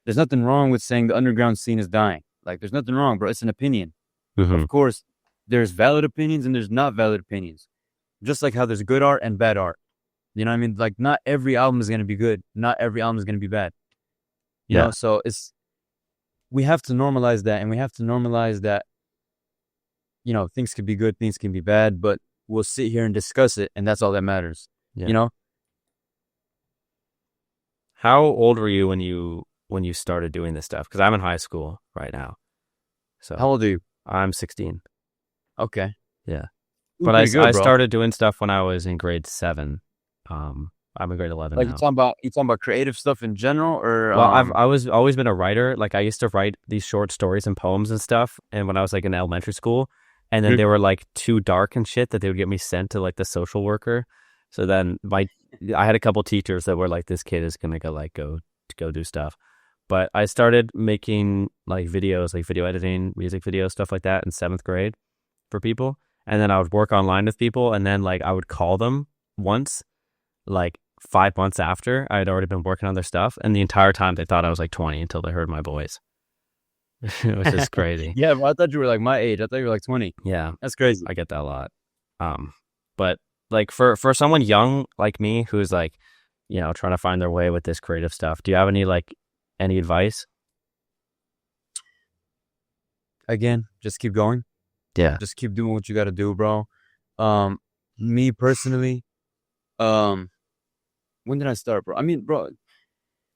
Speaker 2: There's nothing wrong with saying the underground scene is dying. Like, there's nothing wrong, bro. It's an opinion. Of course, there's valid opinions and there's not valid opinions. Just like how there's good art and bad art. You know what I mean? Like, not every album is going to be good. Not every album is going to be bad. You know? So we have to normalize that, and we have to normalize that, you know, things can be good, things can be bad, but we'll sit here and discuss it, and that's all that matters. You know?
Speaker 1: How old were you when you started doing this stuff? Because I'm in high school right now. So
Speaker 2: how old are you?
Speaker 1: I'm 16.
Speaker 2: Okay.
Speaker 1: Yeah. But I started doing stuff when I was in grade 7. I'm in grade 11
Speaker 2: like
Speaker 1: now.
Speaker 2: You talking about creative stuff in general, or
Speaker 1: well, I've always been a writer. Like, I used to write these short stories and poems and stuff, and when I was like in elementary school, and then they were like too dark and shit that they would get me sent to like the social worker. So then I had a couple teachers that were like, this kid is gonna go do stuff. But I started making like videos, like video editing, music videos, stuff like that in 7th grade for people, and then I would work online with people, and then like I would call them once, like 5 months after I had already been working on their stuff, and the entire time they thought I was like 20 until they heard my voice, which is crazy.
Speaker 2: Yeah, well, I thought you were like my age. I thought you were like 20.
Speaker 1: Yeah,
Speaker 2: that's crazy.
Speaker 1: I get that a lot. But like for someone young like me who's like, you know, trying to find their way with this creative stuff, do you have any advice?
Speaker 2: Again, just keep going.
Speaker 1: Yeah,
Speaker 2: just keep doing what you got to do, bro. Me personally, when did I start, bro? I mean, bro,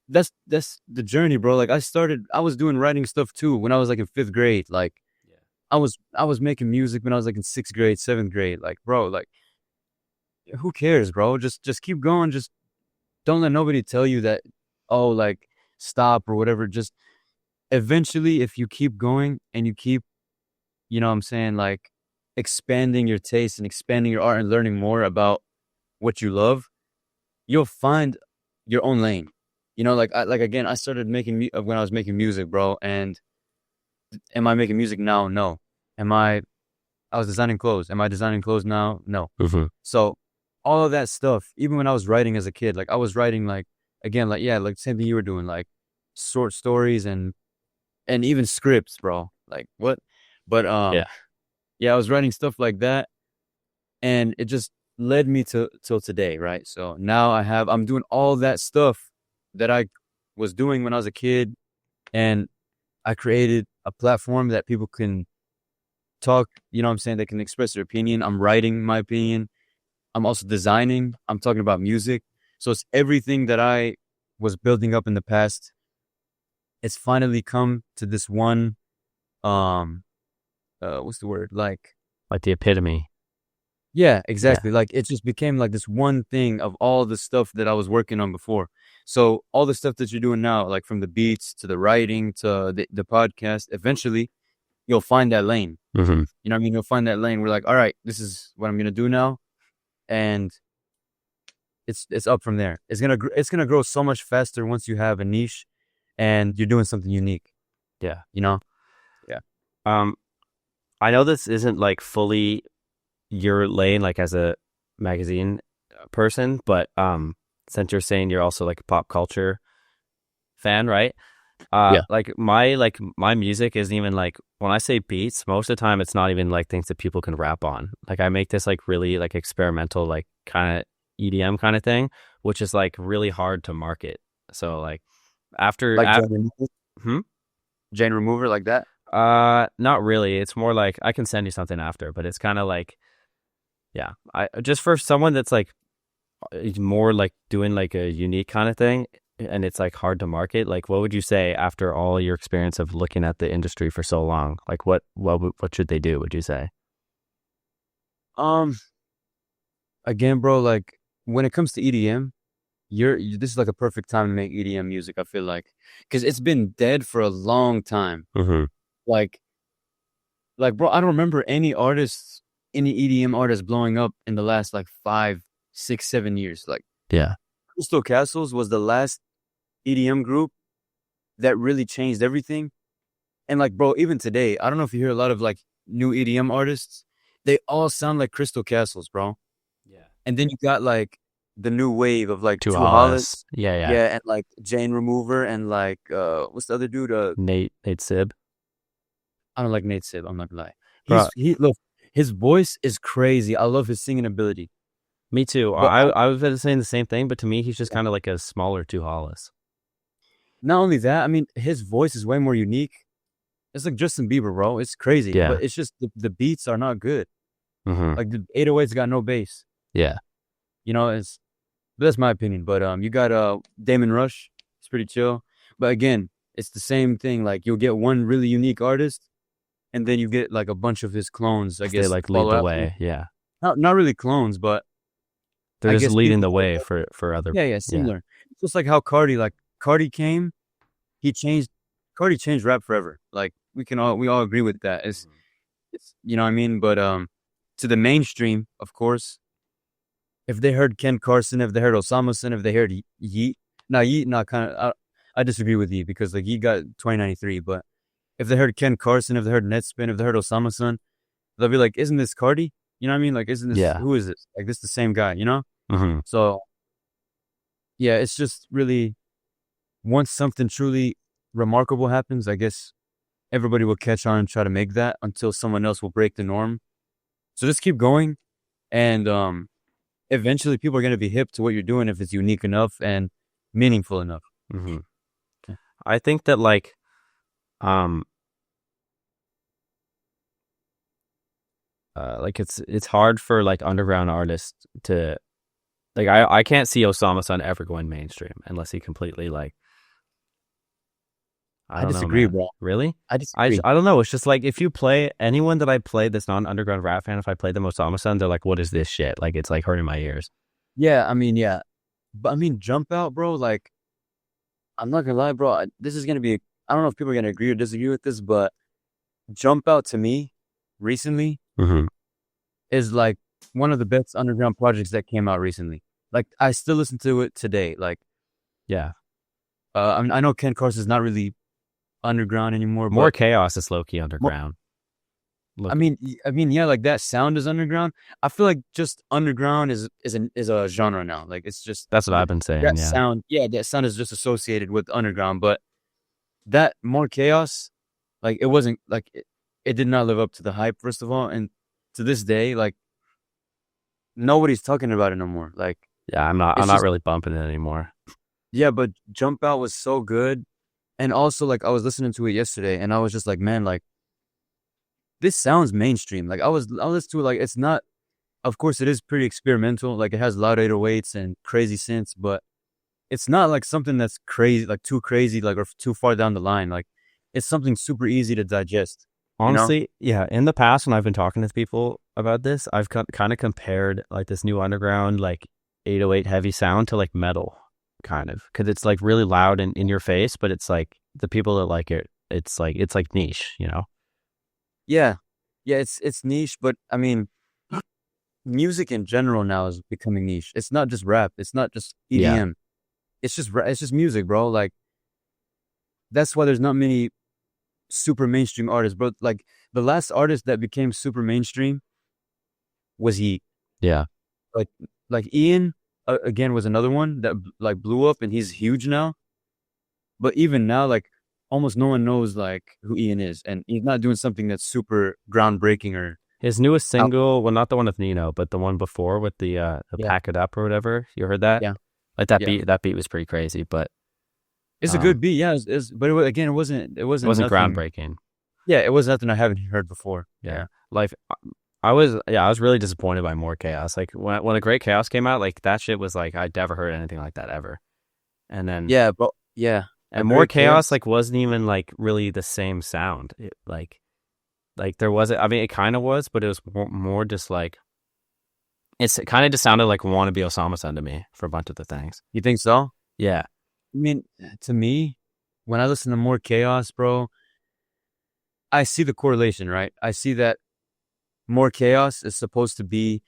Speaker 2: that's the journey, bro. Like I was doing writing stuff too when I was like in 5th grade. Like
Speaker 1: Yeah.
Speaker 2: I was making music when I was like in 6th grade, 7th grade. Like, bro, like who cares, bro? Just keep going. Just don't let nobody tell you that, oh, like stop or whatever. Just eventually, if you keep going and you keep, you know what I'm saying, like expanding your taste and expanding your art and learning more about what you love, you'll find your own lane. You know, like again, I started making when I was making music, bro. And am I making music now? No. Am I was designing clothes. Am I designing clothes now? No.
Speaker 1: Mm-hmm.
Speaker 2: So all of that stuff, even when I was writing as a kid, like I was writing like, again, like, yeah, like same thing you were doing, like short stories and even scripts, bro. Like what? But
Speaker 1: Yeah.
Speaker 2: yeah, I was writing stuff like that, and it just led me to till today, right? So now I'm doing all that stuff that I was doing when I was a kid, and I created a platform that people can talk, you know what I'm saying? They can express their opinion. I'm writing my opinion. I'm also designing. I'm talking about music. So it's everything that I was building up in the past. It's finally come to this one, what's the word? Like
Speaker 1: the epitome.
Speaker 2: yeah, exactly. Like it just became like this one thing of all the stuff that I was working on before. So all the stuff that you're doing now, like from the beats to the writing to the podcast, eventually you'll find that lane.
Speaker 1: Mm-hmm.
Speaker 2: You know what I mean? You'll find that lane. We're like, all right, this is what I'm gonna do now, and it's up from there. It's gonna grow so much faster once you have a niche, and you're doing something unique.
Speaker 1: Yeah.
Speaker 2: You know? Yeah.
Speaker 1: I know this isn't like fully your lane, like as a magazine person, but since you're saying you're also like a pop culture fan, right?
Speaker 2: Yeah.
Speaker 1: Like my music isn't even like, when I say beats, most of the time it's not even like things that people can rap on. Like I make this like really like experimental, like kind of EDM kind of thing, which is like really hard to market. So like
Speaker 2: Like Jane Remover? Jane Remover, like that?
Speaker 1: not really. It's more like, I can send you something after, but it's kind of like, yeah, I just, for someone that's like more like doing like a unique kind of thing, and it's like hard to market, like what would you say after all your experience of looking at the industry for so long? Like what should they do, would you say?
Speaker 2: Um, Again, bro, like when it comes to EDM, this is like a perfect time to make EDM music, I feel like. Because it's been dead for a long time.
Speaker 1: Mm-hmm.
Speaker 2: Like, bro, I don't remember any EDM artists blowing up in the last like 5, 6, 7 years. Like,
Speaker 1: Yeah.
Speaker 2: Crystal Castles was the last EDM group that really changed everything. And like, bro, even today, I don't know if you hear a lot of like new EDM artists. They all sound like Crystal Castles, bro.
Speaker 1: Yeah.
Speaker 2: And then you got like the new wave of like
Speaker 1: Two
Speaker 2: Two
Speaker 1: Hollis.
Speaker 2: Hollis,
Speaker 1: Yeah.
Speaker 2: yeah, and like Jane Remover and like what's the other dude?
Speaker 1: Nate Sib.
Speaker 2: I don't like Nate Sib. I'm not gonna lie.
Speaker 1: Bro,
Speaker 2: Look, his voice is crazy. I love his singing ability.
Speaker 1: me too.
Speaker 2: But
Speaker 1: I was saying the same thing, but to me he's just kind of like a smaller Two Hollis.
Speaker 2: not only that, I mean, his voice is way more unique. It's like Justin Bieber, bro. It's crazy.
Speaker 1: Yeah.
Speaker 2: But it's just the beats are not good.
Speaker 1: Mm-hmm.
Speaker 2: Like the 808's got no bass.
Speaker 1: Yeah.
Speaker 2: You know, that's my opinion. But you got Damon Rush. It's pretty chill. But again, it's the same thing. Like you'll get one really unique artist, and then you get like a bunch of his clones. I guess
Speaker 1: They like lead the way. Yeah.
Speaker 2: Not really clones, but
Speaker 1: They're
Speaker 2: I
Speaker 1: just
Speaker 2: guess
Speaker 1: leading the
Speaker 2: people-
Speaker 1: way for other.
Speaker 2: yeah, similar. It's just like how Cardi came, Cardi changed rap forever. Like we all agree with that. It's you know what I mean. But to the mainstream, of course, if they heard Ken Carson, if they heard Osama Sin, if they heard Yeet, now Yeet, not kind of. I disagree with Yeet because like Yeet got 2093, but if they heard Ken Carson, if they heard Netspin, if they heard Osama Sin, they'll be like, "Isn't this Cardi?" You know what I mean? Like, isn't this?
Speaker 1: Yeah.
Speaker 2: Who is this? Like, this is the same guy, you know?
Speaker 1: Mm-hmm.
Speaker 2: So, yeah, it's just really, once something truly remarkable happens, I guess everybody will catch on and try to make that until someone else will break the norm. So just keep going, and eventually people are going to be hip to what you're doing if it's unique enough and meaningful enough.
Speaker 1: Mm-hmm.
Speaker 2: Okay.
Speaker 1: I think that like it's hard for like underground artists to, like, I can't see Osama Sun ever going mainstream unless he completely like I
Speaker 2: I
Speaker 1: don't know,
Speaker 2: disagree,
Speaker 1: man.
Speaker 2: bro.
Speaker 1: Really?
Speaker 2: I disagree.
Speaker 1: I don't know. It's just like if you play anyone that I play that's not an underground rap fan, if I play them Osama-san, they're like, what is this shit? Like it's like hurting my ears.
Speaker 2: Yeah, I mean, yeah. But I mean, Jump Out, bro, like, I'm not gonna lie, bro. This is gonna be, I don't know if people are gonna agree or disagree with this, but Jump Out to me recently
Speaker 1: Mm-hmm.
Speaker 2: is like one of the best underground projects that came out recently. Like, I still listen to it today. Like,
Speaker 1: Yeah.
Speaker 2: I mean, I know Ken Carson's not really underground anymore,
Speaker 1: More
Speaker 2: but
Speaker 1: chaos is low-key
Speaker 2: mo-
Speaker 1: underground.
Speaker 2: I
Speaker 1: Look,
Speaker 2: mean, yeah, like that sound is underground. I feel like just underground is a genre now. Like, it's just
Speaker 1: that's what I've been saying.
Speaker 2: that
Speaker 1: Yeah.
Speaker 2: sound. Yeah, that sound is just associated with underground. But that More Chaos, like, it wasn't like it did not live up to the hype. First of all, and to this day, like, nobody's talking about it no more. Like,
Speaker 1: Yeah, I'm not
Speaker 2: it's just
Speaker 1: really bumping it anymore.
Speaker 2: yeah. But Jump Out was so good, and also like I was listening to it yesterday, and I was just like, man, like this sounds mainstream. Like I listened to it, like it's not. Of course, it is pretty experimental. Like it has loud 808s and crazy synths, but it's not like something that's crazy, like too crazy, like or too far down the line. Like it's something super easy to digest. You know?
Speaker 1: Honestly, yeah. In the past, when I've been talking to people about this, I've kind of compared like this new underground like 808 heavy sound to like metal, kind of, because it's like really loud and in your face, but it's like the people that like it, it's like niche, you know?
Speaker 2: Yeah, yeah. It's niche, but I mean, music in general now is becoming niche. It's not just rap. It's not just
Speaker 1: Yeah.
Speaker 2: EDM. It's just music, bro. Like that's why there's not many super mainstream artists, bro. Like the last artist that became super mainstream was he.
Speaker 1: Yeah.
Speaker 2: Like Ian again was another one that like blew up and he's huge now. But even now, like almost no one knows like who Ian is, and he's not doing something that's super groundbreaking or
Speaker 1: His newest
Speaker 2: out.
Speaker 1: single, well, not the one with Nino, but the one before with the
Speaker 2: Yeah,
Speaker 1: Pack It Up or whatever. You heard that?
Speaker 2: yeah,
Speaker 1: Like
Speaker 2: yeah.
Speaker 1: that beat was pretty crazy, but
Speaker 2: It's a good
Speaker 1: um,
Speaker 2: beat, yeah. But again, it
Speaker 1: it
Speaker 2: wasn't
Speaker 1: wasn't
Speaker 2: nothing.
Speaker 1: groundbreaking.
Speaker 2: Yeah, it was nothing I haven't heard before.
Speaker 1: Yeah.
Speaker 2: Yeah,
Speaker 1: Like I was really disappointed by More Chaos. Like when a Great Chaos came out, like that shit was like I'd never heard anything like that ever. And then
Speaker 2: yeah, but yeah, a
Speaker 1: and More
Speaker 2: great
Speaker 1: Chaos
Speaker 2: chaos.
Speaker 1: like wasn't even like really the same sound. Like there wasn't. I mean, it kind of was, but it was more just like it kind of just sounded like wannabe Osama-san to me for a bunch of the things.
Speaker 2: You think so?
Speaker 1: Yeah.
Speaker 2: I mean, to me, when I listen to More Chaos, bro, I see the correlation, right? I see that More Chaos is supposed to be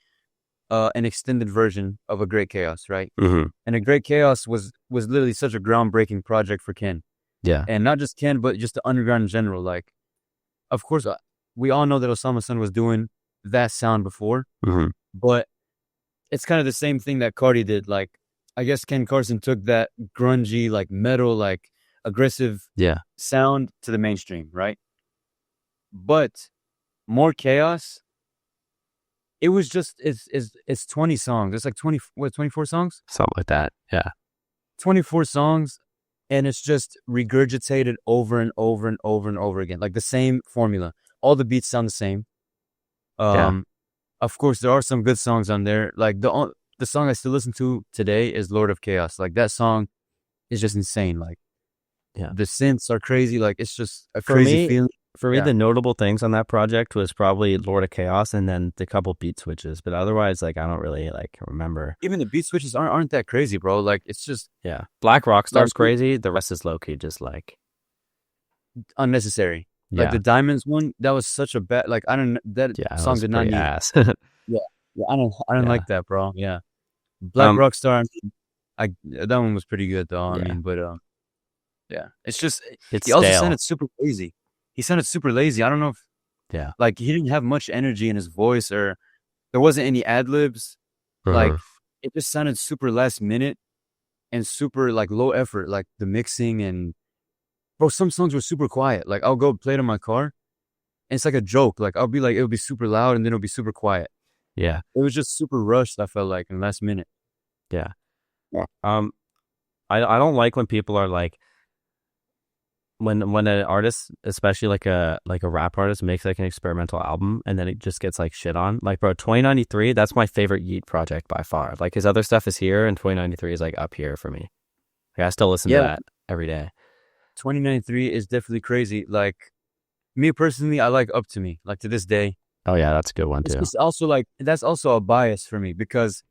Speaker 2: an extended version of A Great Chaos, right?
Speaker 1: Mm-hmm.
Speaker 2: And A Great Chaos was literally such a groundbreaking project for Ken,
Speaker 1: Yeah.
Speaker 2: and not just Ken, but just the underground in general. Like, of course, we all know that Osama-san was doing that sound before,
Speaker 1: Mm-hmm.
Speaker 2: but it's kind of the same thing that Cardi did. Like, I guess Ken Carson took that grungy, like metal, like aggressive
Speaker 1: Yeah.
Speaker 2: sound to the mainstream, right? But More Chaos, it was just it's 20 songs. It's like 24 songs?
Speaker 1: Something like that. Yeah.
Speaker 2: 24 songs, and it's just regurgitated over and over and over and over again. Like the same formula. All the beats sound the same.
Speaker 1: Yeah.
Speaker 2: Of course there are some good songs on there. Like the song I still listen to today is Lord of Chaos. Like that song is just insane. Like
Speaker 1: Yeah.
Speaker 2: the synths are crazy. Like it's just a
Speaker 1: For
Speaker 2: crazy
Speaker 1: me,
Speaker 2: feeling. Yeah.
Speaker 1: the notable things on that project was probably Lord of Chaos and then the couple beat switches. But otherwise, like I don't really like remember.
Speaker 2: Even the beat switches aren't that crazy, bro. Like it's just
Speaker 1: Yeah. Black
Speaker 2: like
Speaker 1: Rockstar's crazy. The rest is low key, just like
Speaker 2: unnecessary. Like
Speaker 1: yeah.
Speaker 2: the Diamonds one, that was such a bad. Like I don't that
Speaker 1: Yeah. That
Speaker 2: song
Speaker 1: was
Speaker 2: did not
Speaker 1: pretty
Speaker 2: need.
Speaker 1: ass.
Speaker 2: Yeah, yeah. I don't
Speaker 1: Yeah.
Speaker 2: like that, bro. Yeah, Black
Speaker 1: Um.
Speaker 2: Rockstar. I mean, that one was pretty good though. I
Speaker 1: Yeah.
Speaker 2: mean, but yeah, it's just
Speaker 1: It's
Speaker 2: he also
Speaker 1: stale.
Speaker 2: sounded super lazy. He sounded super lazy. I don't know if
Speaker 1: Yeah.
Speaker 2: like he didn't have much energy in his voice or there wasn't any ad libs. Like
Speaker 1: Mhm.
Speaker 2: it just sounded super last minute and super like low effort. Like the mixing and bro, some songs were super quiet. Like I'll go play it in my car and it's like a joke. Like I'll be like it'll be super loud and then it'll be super quiet.
Speaker 1: Yeah.
Speaker 2: It was just super rushed. I felt like in the last minute.
Speaker 1: Yeah.
Speaker 2: Yeah.
Speaker 1: I don't like when people are like when an artist, especially like a rap artist, makes like an experimental album and then it just gets like shit on. Like bro, 2093, that's my favorite Yeet project by far. Like his other stuff is here and 2093 is like up here for me. Like I still listen to
Speaker 2: Yeah,
Speaker 1: that every day.
Speaker 2: 2093 is definitely crazy. Like me personally, I like Up to Me, like to this day.
Speaker 1: Oh yeah, that's a good one
Speaker 2: It's
Speaker 1: too.
Speaker 2: just also like that's also a bias for me because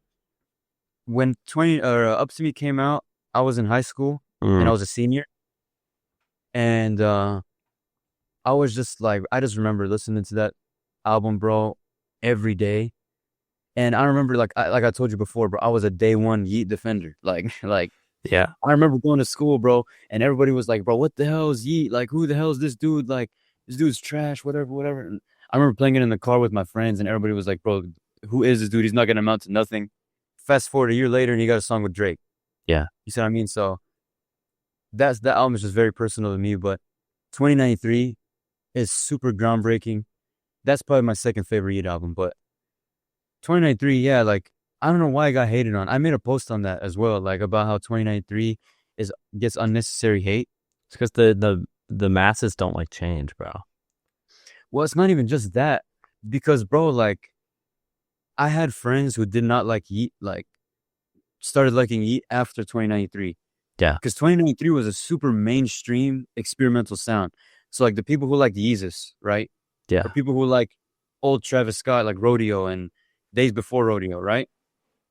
Speaker 2: when 20 or Up to Me came out, I was in high school and
Speaker 1: Mm,
Speaker 2: I was a senior, and I was just like, I just remember listening to that album, bro, every day. And I remember, like I told you before, bro, I was a day one Yeet defender. Like
Speaker 1: yeah,
Speaker 2: I remember going to school, bro, and everybody was like, bro, what the hell is Yeet? Like, who the hell is this dude? Like, this dude's trash, whatever, whatever. And I remember playing it in the car with my friends, and everybody was like, bro, who is this dude? He's not gonna amount to nothing. Fast forward a year later, and he got a song with Drake.
Speaker 1: yeah.
Speaker 2: You see what I mean? So that album is just very personal to me. But 2093 is super groundbreaking. That's probably my second favorite Yeet album. But 2093, yeah, like I don't know why I got hated on. I made a post on that as well, like about how 2093 gets unnecessary hate.
Speaker 1: It's because the masses don't like change, bro.
Speaker 2: Well, it's not even just that, because bro, like I had friends who did not like Yeet, like started liking Yeet after 2093.
Speaker 1: Yeah,
Speaker 2: Because 2093 was a super mainstream experimental sound. So like the people who like Yeezus, right?
Speaker 1: yeah,
Speaker 2: Or people who like old Travis Scott, like Rodeo and Days Before Rodeo, right?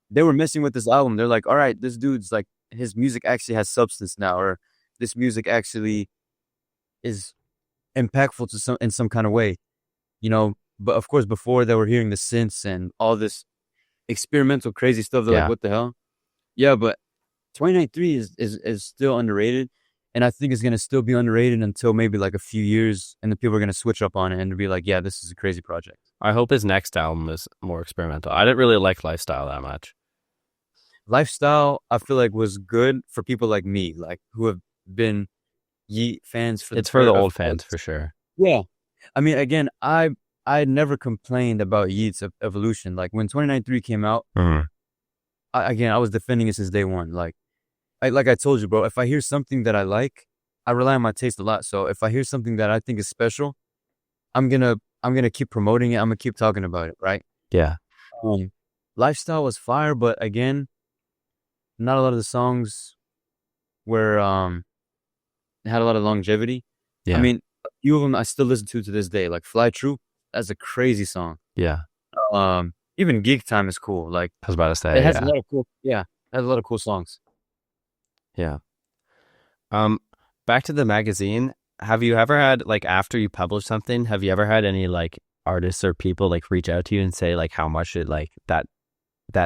Speaker 2: They were messing with this album. They're like, all right, this dude's like, his music actually has substance now, or this music actually is impactful to some in some kind of way, you know. But of course, before they were hearing the synths and all this experimental crazy stuff, they're like,
Speaker 1: yeah.
Speaker 2: what the hell? Yeah, but 2093 is still underrated, and I think it's gonna still be underrated until maybe like a few years, and then people are gonna switch up on it and be like, yeah, this is a crazy project.
Speaker 1: I hope his next album is more experimental. I didn't really like Lifestyle that much.
Speaker 2: Lifestyle, I feel like was good for people like me, like who have been Yeet fans for the
Speaker 1: It's for the old
Speaker 2: like,
Speaker 1: fans for sure.
Speaker 2: yeah. I mean, again, I never complained about Yeet's evolution. Like when 2093 came out,
Speaker 1: Mhm.
Speaker 2: I was defending it since day one. Like I told you, bro, if I hear something that I like, I rely on my taste a lot. So if I hear something that I think is special, I'm gonna keep promoting it. I'm gonna keep talking about it, right?
Speaker 1: Yeah,
Speaker 2: Um, Lifestyle was fire, but again, not a lot of the songs were had a lot of longevity. I
Speaker 1: yeah,
Speaker 2: mean, a few of them I still listen to this day. Like Fly True, that's a crazy song.
Speaker 1: yeah.
Speaker 2: Even Geek Time is cool. Like
Speaker 1: I was about to
Speaker 2: it
Speaker 1: say,
Speaker 2: has a
Speaker 1: yeah,
Speaker 2: lot of cool, yeah, it has a lot of cool songs.
Speaker 1: yeah. Um, Back to the magazine. Have you ever had like after you publish something? Have you ever had any like artists or people like reach out to you and say like how much it like that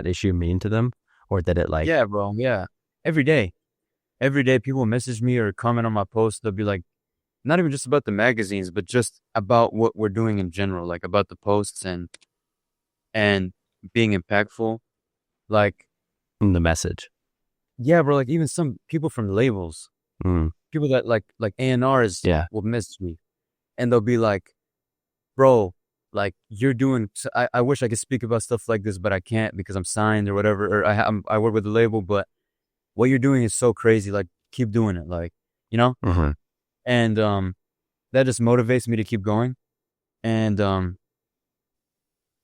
Speaker 1: issue mean to them, or did it like?
Speaker 2: Yeah, bro. Yeah, every day, every day, people message me or comment on my post. They'll be like, not even just about the magazines, but just about what we're doing in general, like about the posts and being impactful. Like,
Speaker 1: The message?
Speaker 2: yeah, bro. Like even some people from labels,
Speaker 1: Mm,
Speaker 2: people that like A&Rs
Speaker 1: yeah,
Speaker 2: will message me, and they'll be like, bro, like you're doing. I wish I could speak about stuff like this, but I can't because I'm signed or whatever, or I work with the label. But what you're doing is so crazy. Like, keep doing it. Like, you know.
Speaker 1: hmm,
Speaker 2: And that just motivates me to keep going, and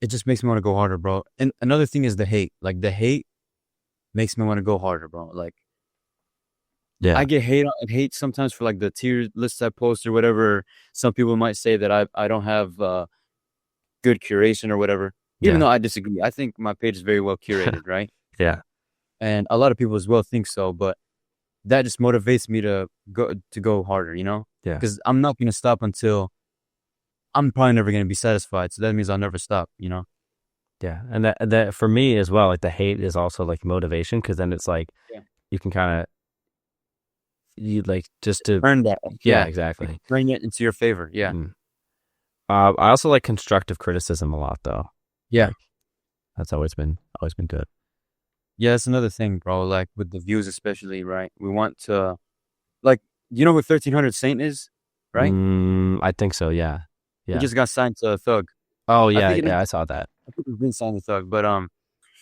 Speaker 2: it just makes me want to go harder, bro. And another thing is the hate. Like the hate makes me want to go harder, bro. Like
Speaker 1: yeah,
Speaker 2: I get hate sometimes for like the tier lists I post or whatever. Some people might say that I don't have good curation or whatever, even
Speaker 1: yeah,
Speaker 2: though I disagree. I think my page is very well curated, right?
Speaker 1: yeah,
Speaker 2: And a lot of people as well think so, but that just motivates me to go harder, you know?
Speaker 1: yeah,
Speaker 2: Because I'm not gonna stop until I'm probably never gonna be satisfied. So that means I'll never stop, you know?
Speaker 1: yeah. And that for me as well, like the hate is also like motivation because then it's like
Speaker 2: Yeah.
Speaker 1: you can kind of you like just to
Speaker 2: Earn that.
Speaker 1: yeah,
Speaker 2: Yeah.
Speaker 1: exactly.
Speaker 2: Bring it into your favor. Yeah.
Speaker 1: Mm. I also like constructive criticism a lot though.
Speaker 2: Yeah.
Speaker 1: Like, that's always been good.
Speaker 2: Yeah, that's another thing, bro. Like with the views, especially, right? We want to, like, you know what 1300 Saint is, right?
Speaker 1: I think so. Yeah,
Speaker 2: He
Speaker 1: yeah.
Speaker 2: just got signed to Thug.
Speaker 1: Oh
Speaker 2: I
Speaker 1: yeah,
Speaker 2: think
Speaker 1: yeah. I saw that.
Speaker 2: he's been signed to Thug, but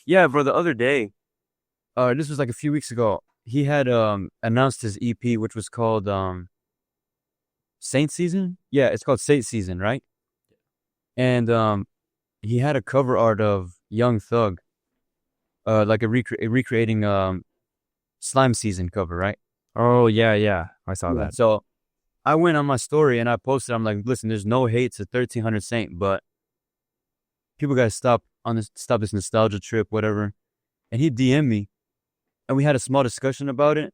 Speaker 2: yeah, bro. The other day, this was like a few weeks ago. He had announced his EP, which was called Saint Season. Yeah, it's called Saint Season, right? And he had a cover art of Young Thug, like a recreating Slime Season cover, right?
Speaker 1: Oh yeah, yeah. I saw
Speaker 2: Yeah.
Speaker 1: that.
Speaker 2: So I went on my story and I posted, I'm like, listen, there's no hate to 1300 Saint, but people gotta stop this nostalgia trip, whatever. And he DM'd me and we had a small discussion about it.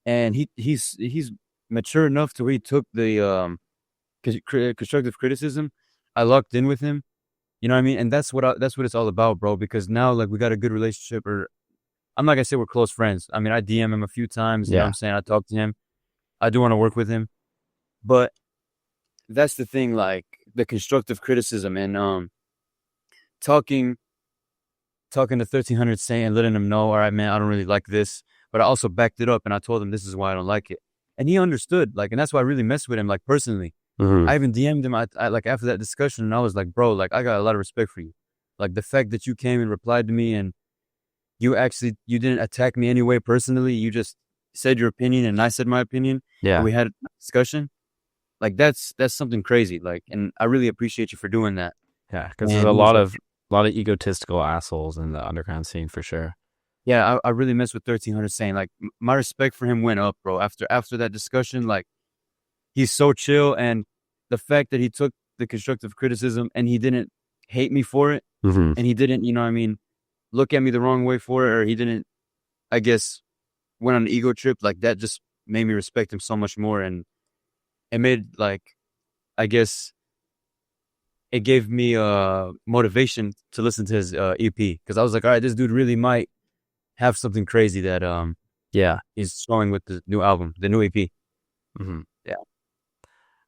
Speaker 2: And he's mature enough to where he took the constructive criticism. I locked in with him. You know what I mean? And that's what it's all about, bro. Because now, like, we got a good relationship. Or I'm not gonna say we're close friends. I mean, I DM him a few times. You know what I'm saying? I talk to him. I do want to work with him, but that's the thing. Like the constructive criticism and talking to 1300 Saint and letting him know, all right, man, I don't really like this, but I also backed it up and I told him this is why I don't like it, and he understood. Like, and that's why I really messed with him, like personally. I even DM'd him. I like after that discussion, and I was like, bro, like I got a lot of respect for you. Like the fact that you came and replied to me, and you didn't attack me anyway personally. You just said your opinion, and I said my opinion.
Speaker 1: Yeah,
Speaker 2: and we had a discussion. Like that's something crazy. Like, and I really appreciate you for doing that.
Speaker 1: Yeah, because there's a lot of egotistical assholes in the underground scene for sure.
Speaker 2: Yeah, I really mess with 1300 Saint. Like my respect for him went up, bro. After that discussion, like. He's so chill, and the fact that he took the constructive criticism and he didn't hate me for it, and he didn't, you know what I mean, look at me the wrong way for it, or he didn't, I guess, went on an ego trip, like that just made me respect him so much more, and it made, like, I guess, it gave me motivation to listen to his EP, because I was like, all right, this dude really might have something crazy that he's showing with the new album, the new EP. Yeah.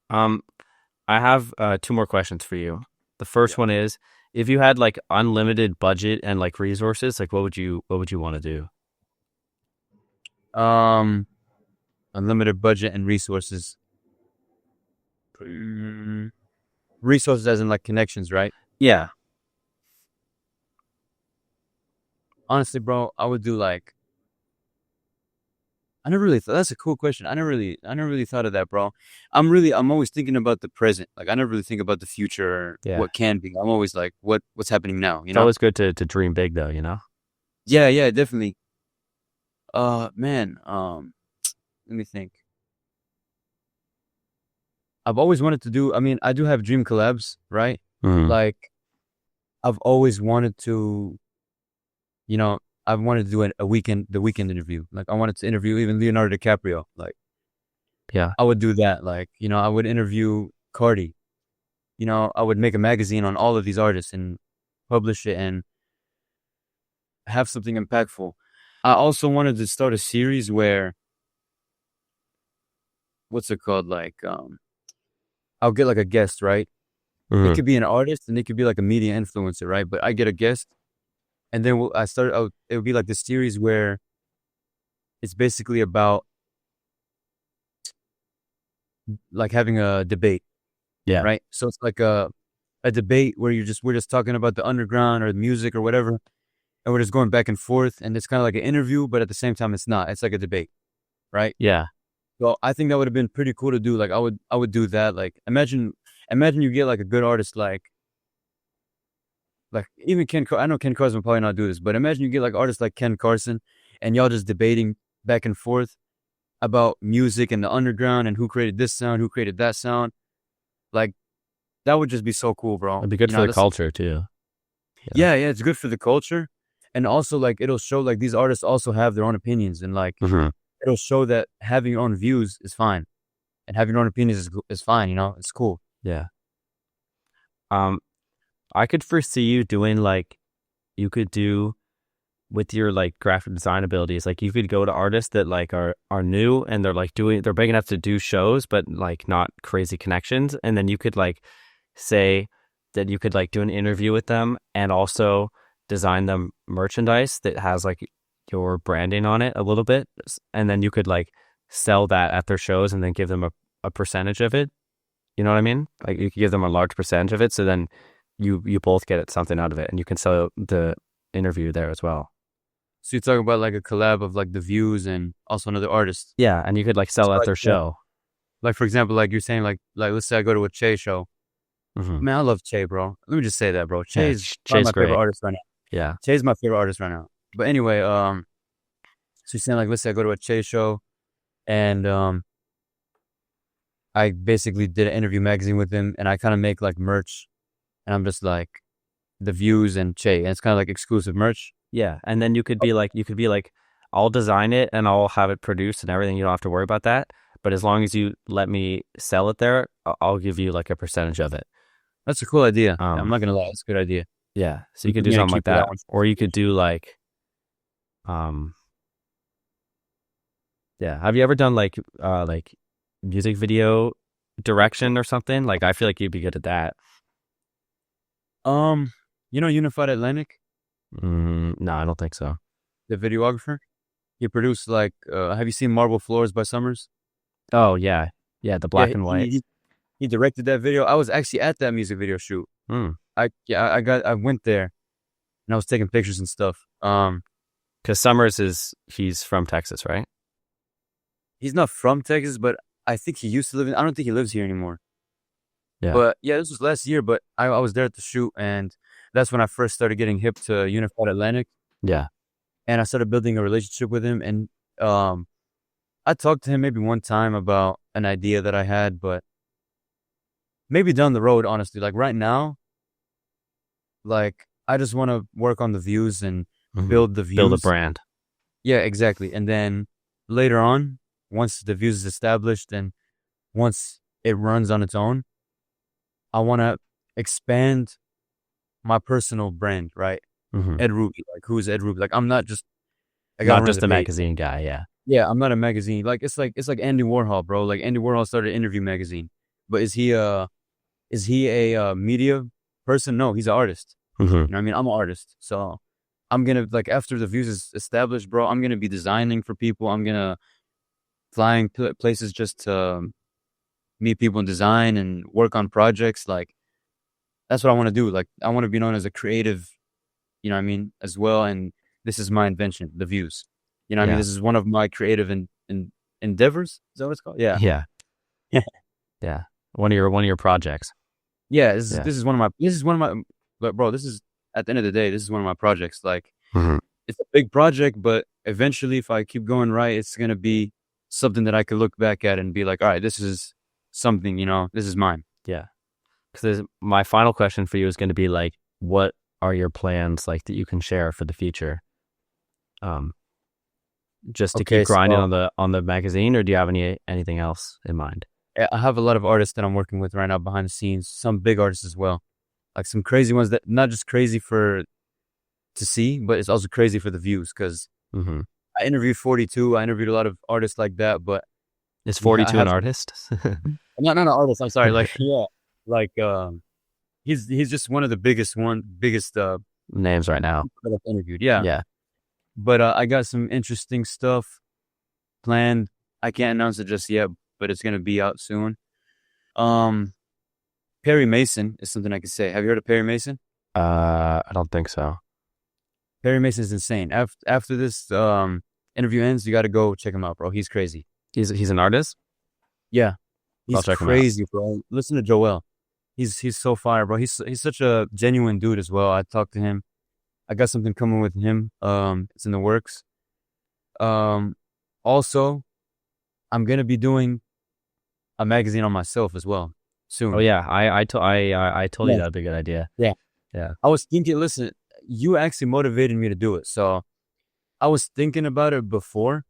Speaker 1: I have 2 more questions for you. The first one is, if you had like unlimited budget and like resources, like what would you want to do?
Speaker 2: Unlimited budget and resources. Resources as in like connections, right?
Speaker 1: Yeah.
Speaker 2: Honestly, bro, I would do like. I never really thought. That's a cool question. I never really thought of that, bro. I'm always thinking about the present. Like I never really think about the future or what can be. I'm always like, what's happening now? You know,
Speaker 1: it's always good to dream big, though. You know.
Speaker 2: Yeah, definitely. Man, let me think. I've always wanted to do. I mean, I do have dream collabs, right? Like, I've always wanted to, you know. I wanted to do the weekend interview. Like I wanted to interview even Leonardo DiCaprio. Like, I would do that. Like, you know, I would interview Cardi. You know, I would make a magazine on all of these artists and publish it and have something impactful. I also wanted to start a series where, what's it called? Like, I'll get like a guest, right? It could be an artist and it could be like a media influencer, right? But I get a guest. And then it would be like this series where it's basically about like having a debate.
Speaker 1: Yeah.
Speaker 2: Right. So it's like a debate where we're just talking about the underground or the music or whatever. And we're just going back and forth. And it's kind of like an interview, but at the same time, it's not. It's like a debate. Right.
Speaker 1: Yeah.
Speaker 2: So I think that would have been pretty cool to do. Like I would do that. Like imagine you get like a good artist like even I know Ken Carson will probably not do this, but imagine you get like artists like Ken Carson and y'all just debating back and forth about music and the underground and who created this sound, who created that sound. Like that would just be so cool, bro.
Speaker 1: It'd be good for the culture too.
Speaker 2: Yeah, it's good for the culture. And also like it'll show like these artists also have their own opinions and like it'll show that having your own views is fine. And having your own opinions is fine, you know? It's cool.
Speaker 1: Yeah. I could foresee you doing like, you could do with your like graphic design abilities, like you could go to artists that like are new and they're big enough to do shows, but like not crazy connections. And then you could like say that you could like do an interview with them and also design them merchandise that has like your branding on it a little bit. And then you could like sell that at their shows and then give them a percentage of it. You know what I mean? Like you could give them a large percentage of it. So then you both get something out of it and you can sell the interview there as well.
Speaker 2: So you're talking about like a collab of like the views and also another artist.
Speaker 1: Yeah, and you could like sell at their show.
Speaker 2: Like for example, like you're saying like let's say I go to a Che show. Man, I love Che, bro. Let me just say that, bro. Che's my favorite artist right now.
Speaker 1: Yeah.
Speaker 2: Che's my favorite artist right now. But anyway, so you're saying like let's say I go to a Che show and I basically did an interview magazine with him, and I kind of make like merch, and I'm just like the views and Che, and it's kind of like exclusive merch.
Speaker 1: Yeah, and then you could be like, I'll design it and I'll have it produced and everything. You don't have to worry about that. But as long as you let me sell it there, I'll give you like a percentage of it.
Speaker 2: That's a cool idea. I'm
Speaker 1: Um,
Speaker 2: not gonna lie, it's a good idea.
Speaker 1: yeah, so you could do
Speaker 2: I'm gonna
Speaker 1: something like
Speaker 2: keep that
Speaker 1: that,
Speaker 2: one.
Speaker 1: or you could do like, yeah. Have you ever done like music video direction or something? Like, I feel like you'd be good at that.
Speaker 2: Unified Atlantic,
Speaker 1: No, I don't think so.
Speaker 2: the videographer. He produced like, have you seen Marble Floors by Summers?
Speaker 1: Oh yeah, yeah, the
Speaker 2: Yeah,
Speaker 1: black and white.
Speaker 2: he directed that video. I was actually at that music video shoot.
Speaker 1: Hmm.
Speaker 2: I went there and I was taking pictures and stuff.
Speaker 1: Because Summers he's from Texas, right?
Speaker 2: He's not from Texas, but I think he used to live I don't think he lives here anymore.
Speaker 1: Yeah.
Speaker 2: But yeah, this was last year, but I was there at the shoot, and that's when I first started getting hip to Unified Atlantic,
Speaker 1: Yeah.
Speaker 2: and I started building a relationship with him. And I talked to him maybe one time about an idea that I had, but maybe down the road, honestly. Like right now, like I just want to work on the views and build the views.
Speaker 1: Build a brand.
Speaker 2: Yeah, exactly. And then later on, once the views is established and once it runs on its own, I want to expand my personal brand, right? Ed Roobi, like who's Ed Roobi? Like I'm not just a guy
Speaker 1: Not
Speaker 2: running
Speaker 1: just
Speaker 2: the
Speaker 1: a
Speaker 2: page.
Speaker 1: magazine guy. Yeah.
Speaker 2: Yeah, I'm not a magazine. Like it's like Andy Warhol, bro. Like Andy Warhol started an interview magazine, but is he a media person? No, he's an artist. You know what I mean? I'm an artist, so I'm gonna like after the views is established, bro. I'm gonna be designing for people. I'm gonna flying places just to meet people and design and work on projects. Like that's what I want to do. Like I want to be known as a creative, you know what I mean, as well. And this is my invention, the views. You know what I mean?
Speaker 1: Yeah.
Speaker 2: This is one of my creative endeavors. Is that what it's called? Yeah.
Speaker 1: Yeah. Yeah. One of your projects.
Speaker 2: Yeah. This is one of my but bro, this is at the end of the day, this is one of my projects. Like it's a big project, but eventually if I keep going right, it's gonna be something that I could look back at and be like, all right, this is something, this is mine.
Speaker 1: Yeah. Because my final question for you is going to be like, what are your plans like that you can share for the future? Just to keep grinding on the magazine, or do you have anything else in mind?
Speaker 2: I have a lot of artists that I'm working with right now behind the scenes, some big artists as well. Like some crazy ones that not just crazy to see, but it's also crazy for the views because I interviewed 42. I interviewed a lot of artists like that, but
Speaker 1: is 42 an artist?
Speaker 2: Not an artist. I'm sorry. Like he's just one of the biggest
Speaker 1: names right now
Speaker 2: that I've interviewed. Yeah,
Speaker 1: yeah.
Speaker 2: But I got some interesting stuff planned. I can't announce it just yet, but it's gonna be out soon. Perry Mason is something I can say. Have you heard of Perry Mason?
Speaker 1: I don't think so.
Speaker 2: Perry Mason is insane. After this interview ends, you got to go check him out, bro. He's crazy.
Speaker 1: He's an artist?
Speaker 2: Yeah.
Speaker 1: I'll
Speaker 2: He's
Speaker 1: check him out.
Speaker 2: crazy, bro. Listen to Joel. He's so fire, bro. He's such a genuine dude as well. I talked to him. I got something coming with him. It's in the works. Also, I'm gonna be doing a magazine on myself as well soon.
Speaker 1: Oh yeah, I told you that'd be a good idea.
Speaker 2: Yeah.
Speaker 1: Yeah.
Speaker 2: I was thinking, listen, you actually motivated me to do it. So I was thinking about it before,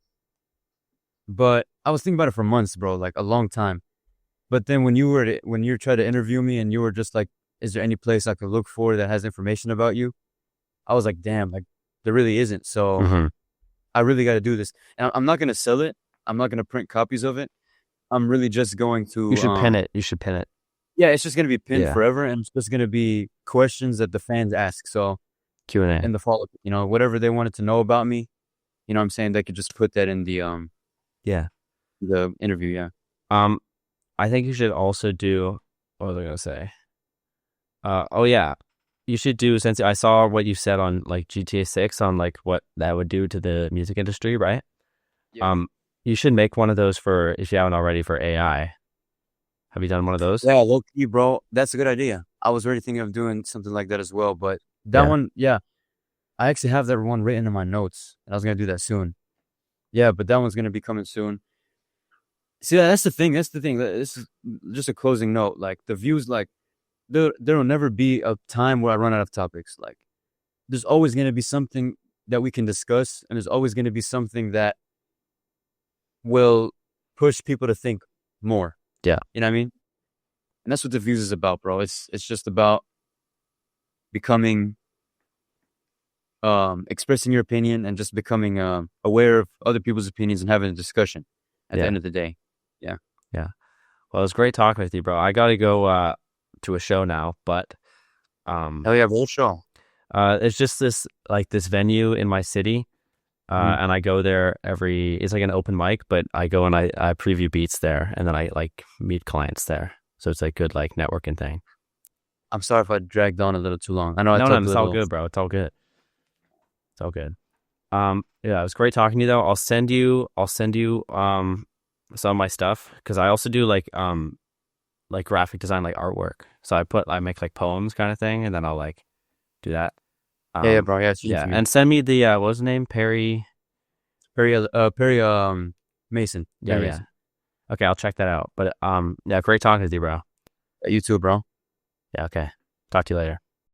Speaker 2: but I was thinking about it for months, bro, like a long time. But then when you tried to interview me and you were just like, is there any place I could look for that has information about you? I was like, damn, like there really isn't. So I really got to do this. And I'm not going to sell it. I'm not going to print copies of it. I'm really just going to.
Speaker 1: You should pin it. You should pin it.
Speaker 2: Yeah, it's just going to be pinned forever. And it's just going to be questions that the fans ask. So
Speaker 1: Q&A.
Speaker 2: In the follow-up, whatever they wanted to know about me, you know what I'm saying? They could just put that in the the interview, yeah.
Speaker 1: I think you should also do, what was I going to say? Oh yeah. You should do, since I saw what you said on like GTA 6 on like what that would do to the music industry, right?
Speaker 2: Yeah.
Speaker 1: You should make one of those for, if you haven't already, for AI. Have you done one of those?
Speaker 2: Yeah, low key, bro. That's a good idea. I was already thinking of doing something like that as well, but that one, yeah. I actually have that one written in my notes, and I was going to do that soon. Yeah, but that one's going to be coming soon. See, that's the thing. That's the thing. This is just a closing note. Like the views, like there will never be a time where I run out of topics. Like there's always going to be something that we can discuss, and there's always going to be something that will push people to think more.
Speaker 1: Yeah.
Speaker 2: You know what I mean? And that's what the views is about, bro. It's just about becoming, expressing your opinion and just becoming aware of other people's opinions and having a discussion at the end of the day. Yeah.
Speaker 1: Yeah. Well, it was great talking with you, bro. I got to go to a show now, but
Speaker 2: Hell yeah, whole show.
Speaker 1: it's just this venue in my city. And I go there it's like an open mic, but I go and I preview beats there, and then I like meet clients there. So it's like good like networking thing.
Speaker 2: I'm sorry if I dragged on a little too long. I know
Speaker 1: No, it's all good, bro. It's all good. It's all good. Yeah, it was great talking to you though. I'll send you some of my stuff, because I also do like graphic design, like artwork. So I make like poems kind of thing, and then I'll like do that.
Speaker 2: Yeah, bro. Yeah,
Speaker 1: yeah. And send me the what was his name? Perry
Speaker 2: Mason.
Speaker 1: Yeah,
Speaker 2: Perry
Speaker 1: yeah.
Speaker 2: Mason.
Speaker 1: Okay, I'll check that out. But yeah, great talking with you, bro.
Speaker 2: You too, bro.
Speaker 1: Yeah, okay. Talk to you later.